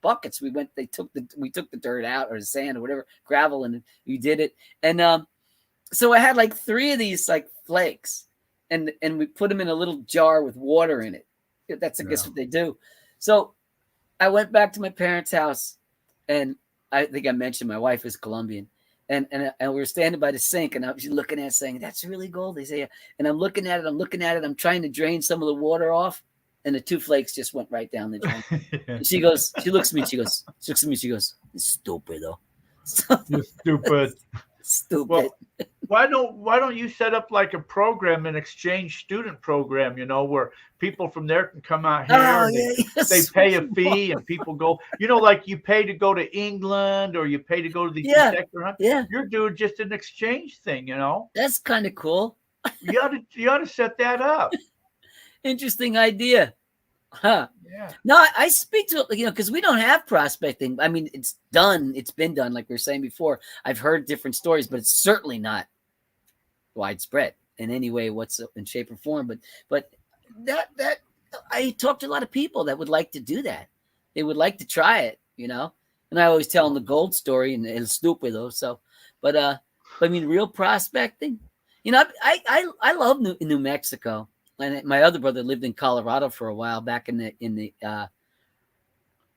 buckets. We took the dirt out, or the sand or whatever, gravel, and we did it. And so I had like 3 of these like flakes, and we put them in a little jar with water in it. That's I guess what they do. So I went back to my parents' house, and I think I mentioned my wife is Colombian, and we were standing by the sink, and I was looking at it saying, that's really gold. They say, and I'm looking at it. I'm trying to drain some of the water off, and the 2 flakes just went right down the drain. She looks at me, she goes, stupido. You're stupid. Stupid. Well, why don't you set up like a program, an exchange student program, you know, where people from there can come out here, they pay a fee, and people go, you know, like you pay to go to England, or you pay to go to the detector hunt. Yeah. You're doing just an exchange thing, you know. That's kind of cool. You ought to set that up. Interesting idea. Huh. Yeah. No, I speak to, you know, because we don't have prospecting. I mean, it's been done, like we were saying before. I've heard different stories, but it's certainly not widespread in any way, in shape or form. But that I talked to a lot of people that would like to do that. They would like to try it, you know. And I always tell them the gold story and El Stupido. So, but I mean, real prospecting. You know, I love New Mexico. And my other brother lived in Colorado for a while back in the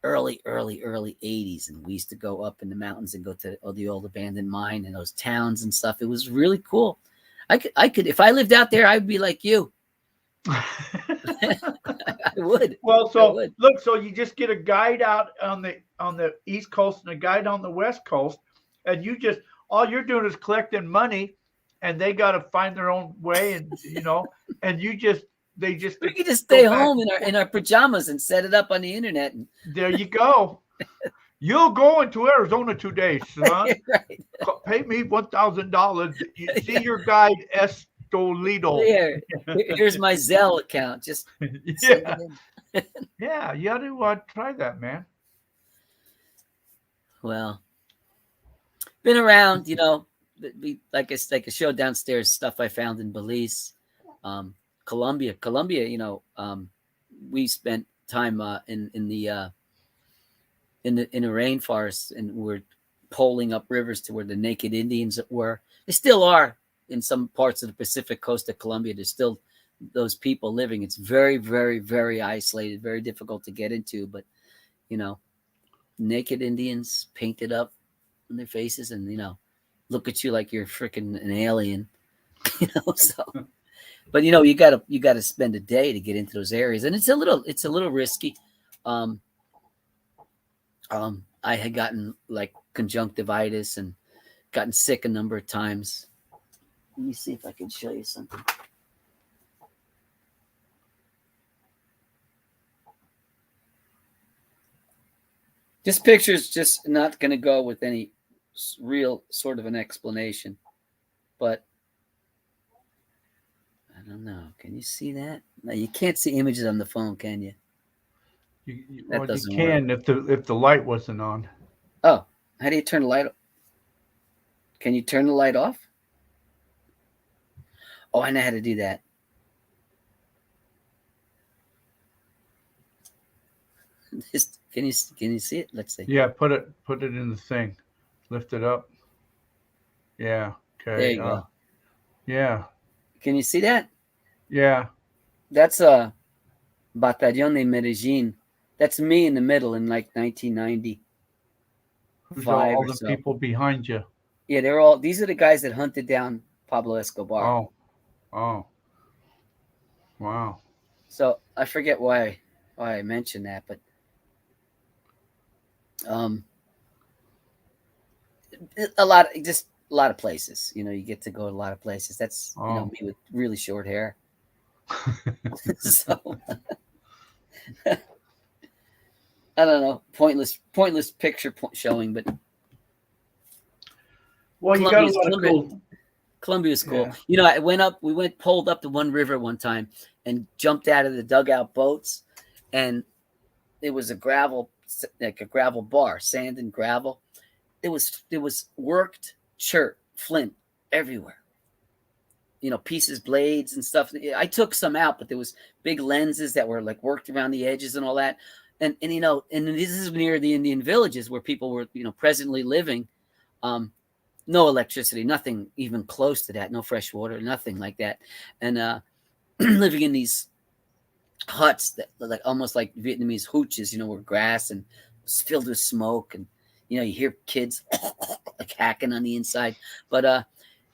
early 80s, and we used to go up in the mountains and go to the old abandoned mine and those towns and stuff. It was really cool. I could if I lived out there, I'd be like you. I would. Well, so would. look, so you just get a guide out on the East Coast and a guide on the West Coast, and you just all you're doing is collecting money, and they got to find their own way, and and we could just stay home in our pajamas and set it up on the internet. And there you go. You'll go into Arizona today, son. Right. Pay me $1,000. You see your guide Estolito. Here's my Zelle account. Just yeah. Yeah, you ought to try that, man. Well, been around, like a show downstairs, stuff I found in Belize, Colombia, we spent time in the rainforest, and we're poling up rivers to where the naked Indians were. They still are in some parts of the Pacific coast of Colombia. There's still those people living. It's very, very, very isolated, very difficult to get into. But, naked Indians painted up on their faces and, look at you like you're freaking an alien, so. But, you gotta spend a day to get into those areas. And it's a little risky. I had gotten like conjunctivitis and gotten sick a number of times. Let me see if I can show you something. This picture's just not going to go with any real sort of an explanation, but I don't know. Can you see that? No, you can't see images on the phone, can you? You can work. if the light wasn't on. Oh, how do you turn the light off? Can you turn the light off? Oh, I know how to do that. Can you see it? Let's see. Yeah, put it in the thing. Lift it up. Yeah. Okay. There you go. Yeah. Can you see that? Yeah. That's Batallón de Medellín. That's me in the middle in like 1990. Who's all the people behind you? Yeah, these are the guys that hunted down Pablo Escobar. Oh. Wow. So I forget why I mentioned that, but a lot of places. You get to go to a lot of places. That's me with really short hair. So I don't know. Pointless picture showing, but well, you got a lot of cool. Columbia's cool. Yeah. We pulled up to one river one time and jumped out of the dugout boats, and it was a gravel bar, sand and gravel. There was worked chert, flint everywhere. Pieces, blades and stuff. I took some out, but there was big lenses that were like worked around the edges and all that. And this is near the Indian villages where people were, presently living. No electricity, nothing even close to that. No fresh water, nothing like that. And living in these huts that like almost like Vietnamese hooches, with grass and filled with smoke, and you hear kids like hacking on the inside. But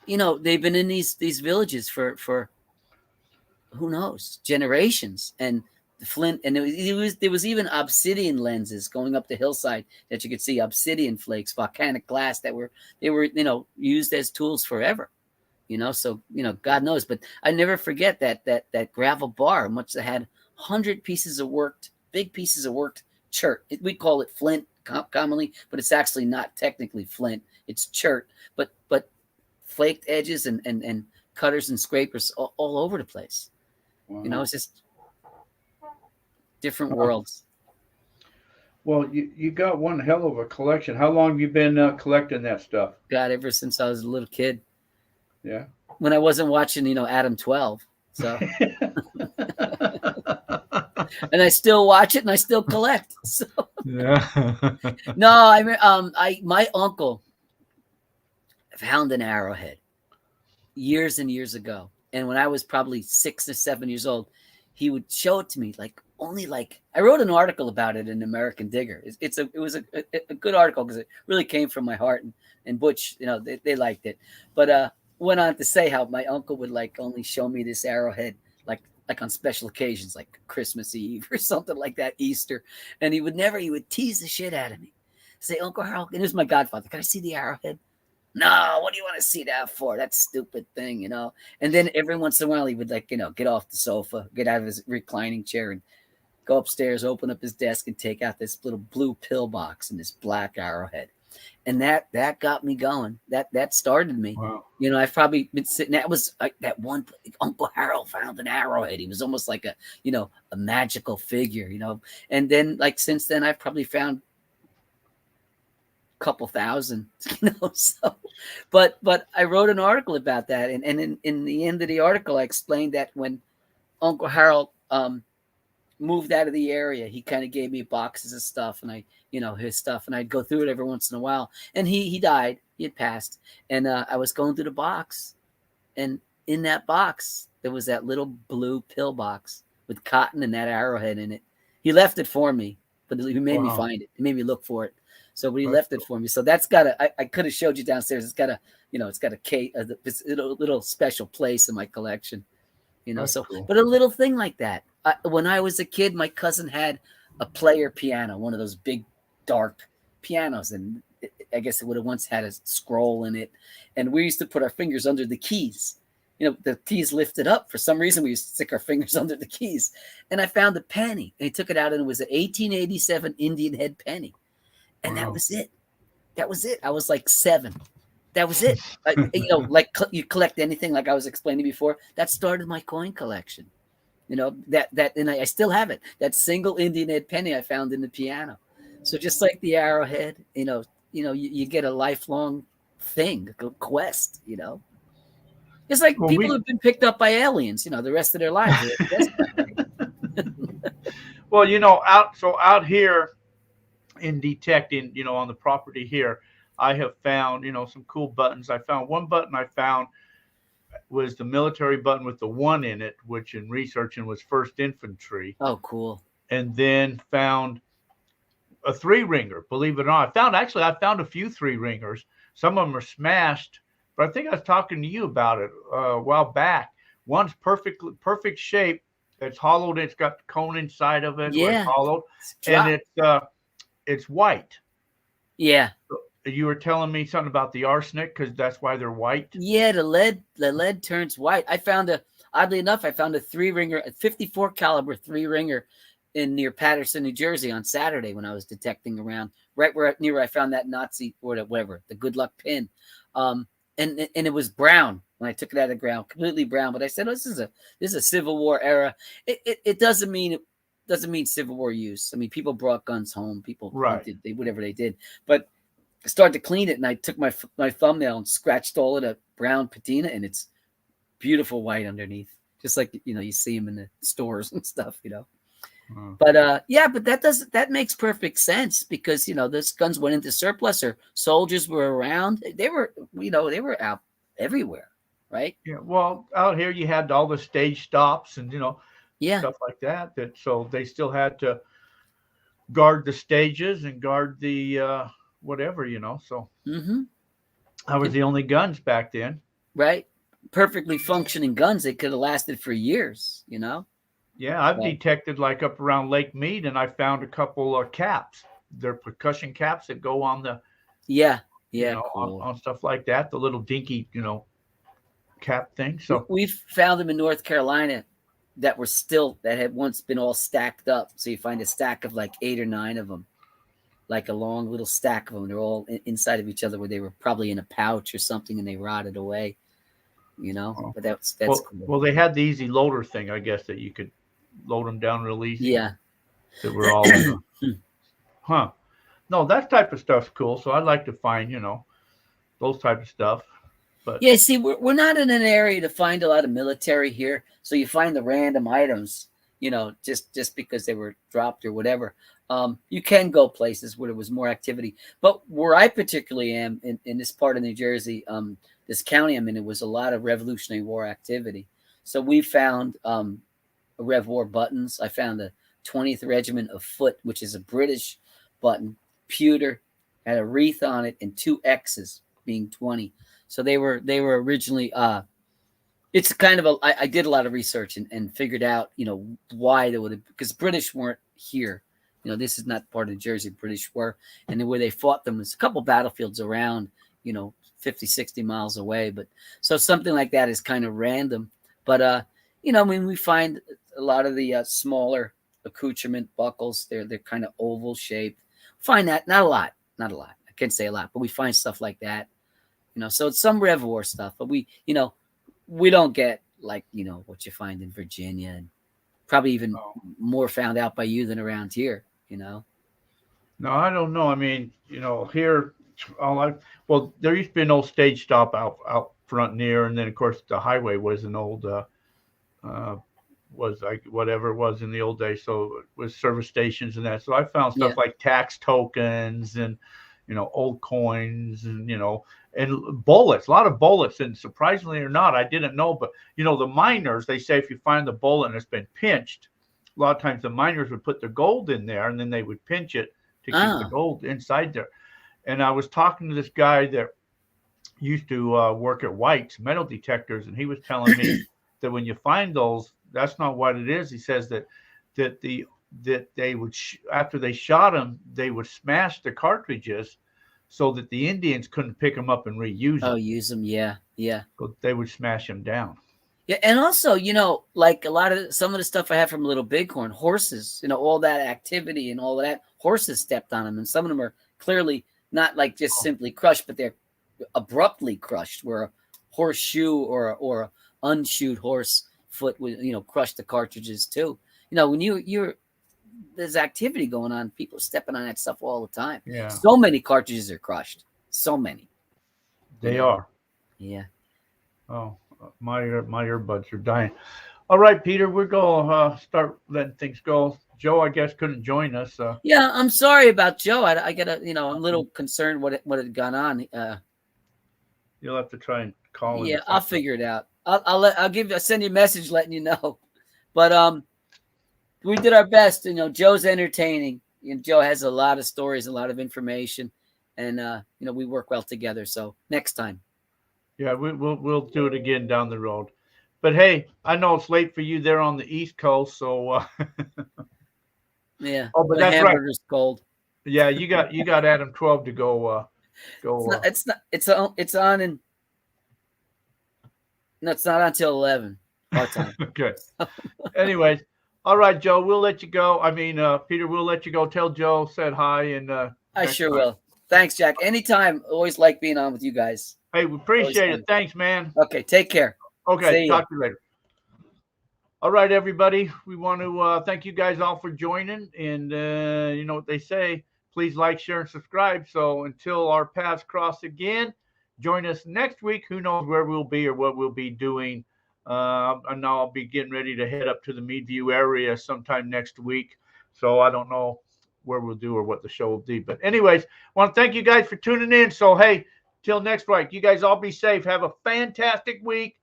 they've been in these villages for who knows, generations. And the flint, and there was even obsidian lenses going up the hillside that you could see, obsidian flakes, volcanic glass they were used as tools forever. So God knows. But I never forget that gravel bar, much that had 100 big pieces of worked chert. We call it flint commonly, but it's actually not technically flint. It's chert, but flaked edges and cutters and scrapers all over the place. Wow. It's just different worlds. Well, you got one hell of a collection. How long have you been collecting that stuff? God, ever since I was a little kid. Yeah. When I wasn't watching, Adam 12. So. And I still watch it and I still collect. So. Yeah. No, my uncle found an arrowhead years and years ago, and when I was probably 6 or 7 years old, he would show it to me. Like only like I wrote an article about it in American Digger. It was a good article because it really came from my heart, and Butch, they liked it, but went on to say how my uncle would like only show me this arrowhead like on special occasions like Christmas Eve or something like that, Easter, and he would tease the shit out of me, say, Uncle Harold, and it was my godfather, can I see the arrowhead? No, what do you want to see that for? That stupid thing, And then every once in a while he would get off the sofa, get out of his reclining chair and go upstairs, open up his desk and take out this little blue pill box and this black arrowhead. And that got me going. That started me. Wow. I've probably been sitting. That was that one. Uncle Harold found an arrowhead. He was almost like a magical figure. And then since then, I've probably found a couple thousand. So, but I wrote an article about that, and in the end of the article, I explained that when Uncle Harold moved out of the area, he kind of gave me boxes of stuff, and his stuff, and I'd go through it every once in a while. And he died, he had passed, and I was going through the box, and in that box there was that little blue pill box with cotton and that arrowhead in it. He left it for me, but he made me find it. He made me look for it. So he left it for me. So that's got I could have showed you downstairs. It's got a little special place in my collection. That's cool. But a little thing like that. When I was a kid, my cousin had a player piano, one of those big, dark pianos, and I guess it would have once had a scroll in it. And we used to put our fingers under the keys. The keys lifted up. For some reason, we used to stick our fingers under the keys. And I found a penny. And he took it out, and it was an 1887 Indian head penny. And that was it. That was it. I was like 7. That was it. You collect anything, like I was explaining before. That started my coin collection. And I still have it. That single Indian head penny I found in the piano. So just like the arrowhead, you get a lifelong thing, a quest. It's like people who've been picked up by aliens. The rest of their lives. Well, out here in detecting, on the property here, I have found, some cool buttons. I found one button I found was the military button with the 1 in it, which in researching was 1st Infantry. Oh, cool. And then found a 3-ringer, believe it or not. I found a few 3-ringers. Some of them are smashed, but I think I was talking to you about it a while back. One's perfect shape. It's hollowed. It's got the cone inside of it. Yeah. It's hollowed. And it's white. Yeah. You were telling me something about the arsenic because that's why they're white. Yeah, the lead turns white. Oddly enough, I found a 3-ringer, a 54 caliber 3-ringer near Patterson, New Jersey on Saturday when I was detecting around, right near where I found that Nazi or whatever, the good luck pin. And it was brown when I took it out of the ground, completely brown. But I said, this is a Civil War era. It doesn't mean Civil War use. I mean, people brought guns home. People did whatever they did. But I started to clean it, and I took my thumbnail and scratched all of the brown patina, and it's beautiful white underneath, just like you see them in the stores and stuff. But but that makes perfect sense because those guns went into surplus or soldiers were around. They were out everywhere, right? Yeah. Well, out here you had all the stage stops and stuff like that. So they still had to guard the stages and guard the whatever, So I was the only guns back then. Right. Perfectly functioning guns. They could have lasted for years, Yeah, I've detected up around Lake Mead, and I found a couple of caps. They're percussion caps that go on the cool. on stuff like that. The little dinky, cap thing. So we've found them in North Carolina that had once been all stacked up. So you find a stack of 8 or 9 of them, like a long little stack of them. They're all inside of each other, where they were probably in a pouch or something, and they rotted away. But that's cool. Well, they had the easy loader thing, I guess, that you could load them down real easy. Yeah. That were all No, that type of stuff's cool. So I'd like to find, those type of stuff. But yeah, see, we're not in an area to find a lot of military here. So you find the random items, just because they were dropped or whatever. You can go places where there was more activity, but where I particularly am in this part of New Jersey, this county I'm in, it was a lot of Revolutionary War activity. So we found Rev War buttons. I found the 20th Regiment of Foot, which is a British button. Pewter had a wreath on it and 2 X's, being 20. So they were originally. It's kind of I did a lot of research and figured out, why they would have, because British weren't here. This is not part of Jersey. British were, and the way they fought them was a couple battlefields around, 50, 60 miles away. But so something like that is kind of random. But, we find a lot of the smaller accoutrement buckles. They're kind of oval shaped. Find that, not a lot. I can't say a lot, but we find stuff like that. So it's some Rev War stuff, but we don't get like, what you find in Virginia, and probably even more found out by you than around here. No, I don't know. I mean, here, there used to be an old stage stop out front near, and then of course the highway was an old, was like whatever it was in the old days. So it was service stations and that. So I found stuff like tax tokens and, old coins and, and bullets, a lot of bullets. And surprisingly or not, I didn't know, but the miners, they say if you find the bullet and it's been pinched, a lot of times the miners would put the gold in there and then they would pinch it to keep the gold inside there. And I was talking to this guy that used to work at White's metal detectors, and he was telling me that when you find those, that's not what it is. He says that they would after they shot them, they would smash the cartridges so that the Indians couldn't pick them up and reuse them. Oh, use them, yeah. So they would smash them down. Yeah, and also, like some of the stuff I have from Little Bighorn, horses, all that activity and all that, horses stepped on them, and some of them are clearly not like just simply crushed, but they're abruptly crushed, where a horseshoe or a unshoed horse foot would, crush the cartridges too. When there's activity going on, people are stepping on that stuff all the time. Yeah. So many cartridges are crushed. So many. They are. Yeah. Oh, my earbuds are dying. All right, Peter, we're going to start letting things go. Joe, I guess, couldn't join us. Yeah, I'm sorry about Joe. I got I'm a little concerned what had gone on. You'll have to try and call him. Yeah, I'll figure it out. I'll send you a message letting you know. But we did our best. Joe's entertaining. Joe has a lot of stories, a lot of information, and we work well together. So next time. Yeah, we'll do it again down the road. But hey, I know it's late for you there on the East Coast, so yeah. Oh, but the that's hamburger's cold. Yeah, you got Adam 12 to go. It's on in. No, it's not until 11 our time. Okay. Anyways, all right, Joe, we'll let you go. I mean, Peter, we'll let you go. Tell Joe said hi, and I sure will. Thanks, Jack. Anytime. Always like being on with you guys. Hey, we appreciate it. Thanks, man. Okay, take care. Okay, talk to you later. All right, everybody. We want to thank you guys all for joining. And you know what they say, please like, share, and subscribe. So until our paths cross again, join us next week. Who knows where we'll be or what we'll be doing. And now I'll be getting ready to head up to the Meadview area sometime next week. So I don't know where we'll do or what the show will be. But anyways, I want to thank you guys for tuning in. So, hey, till next week, you guys all be safe. Have a fantastic week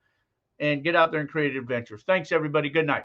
and get out there and create adventures. Thanks, everybody. Good night.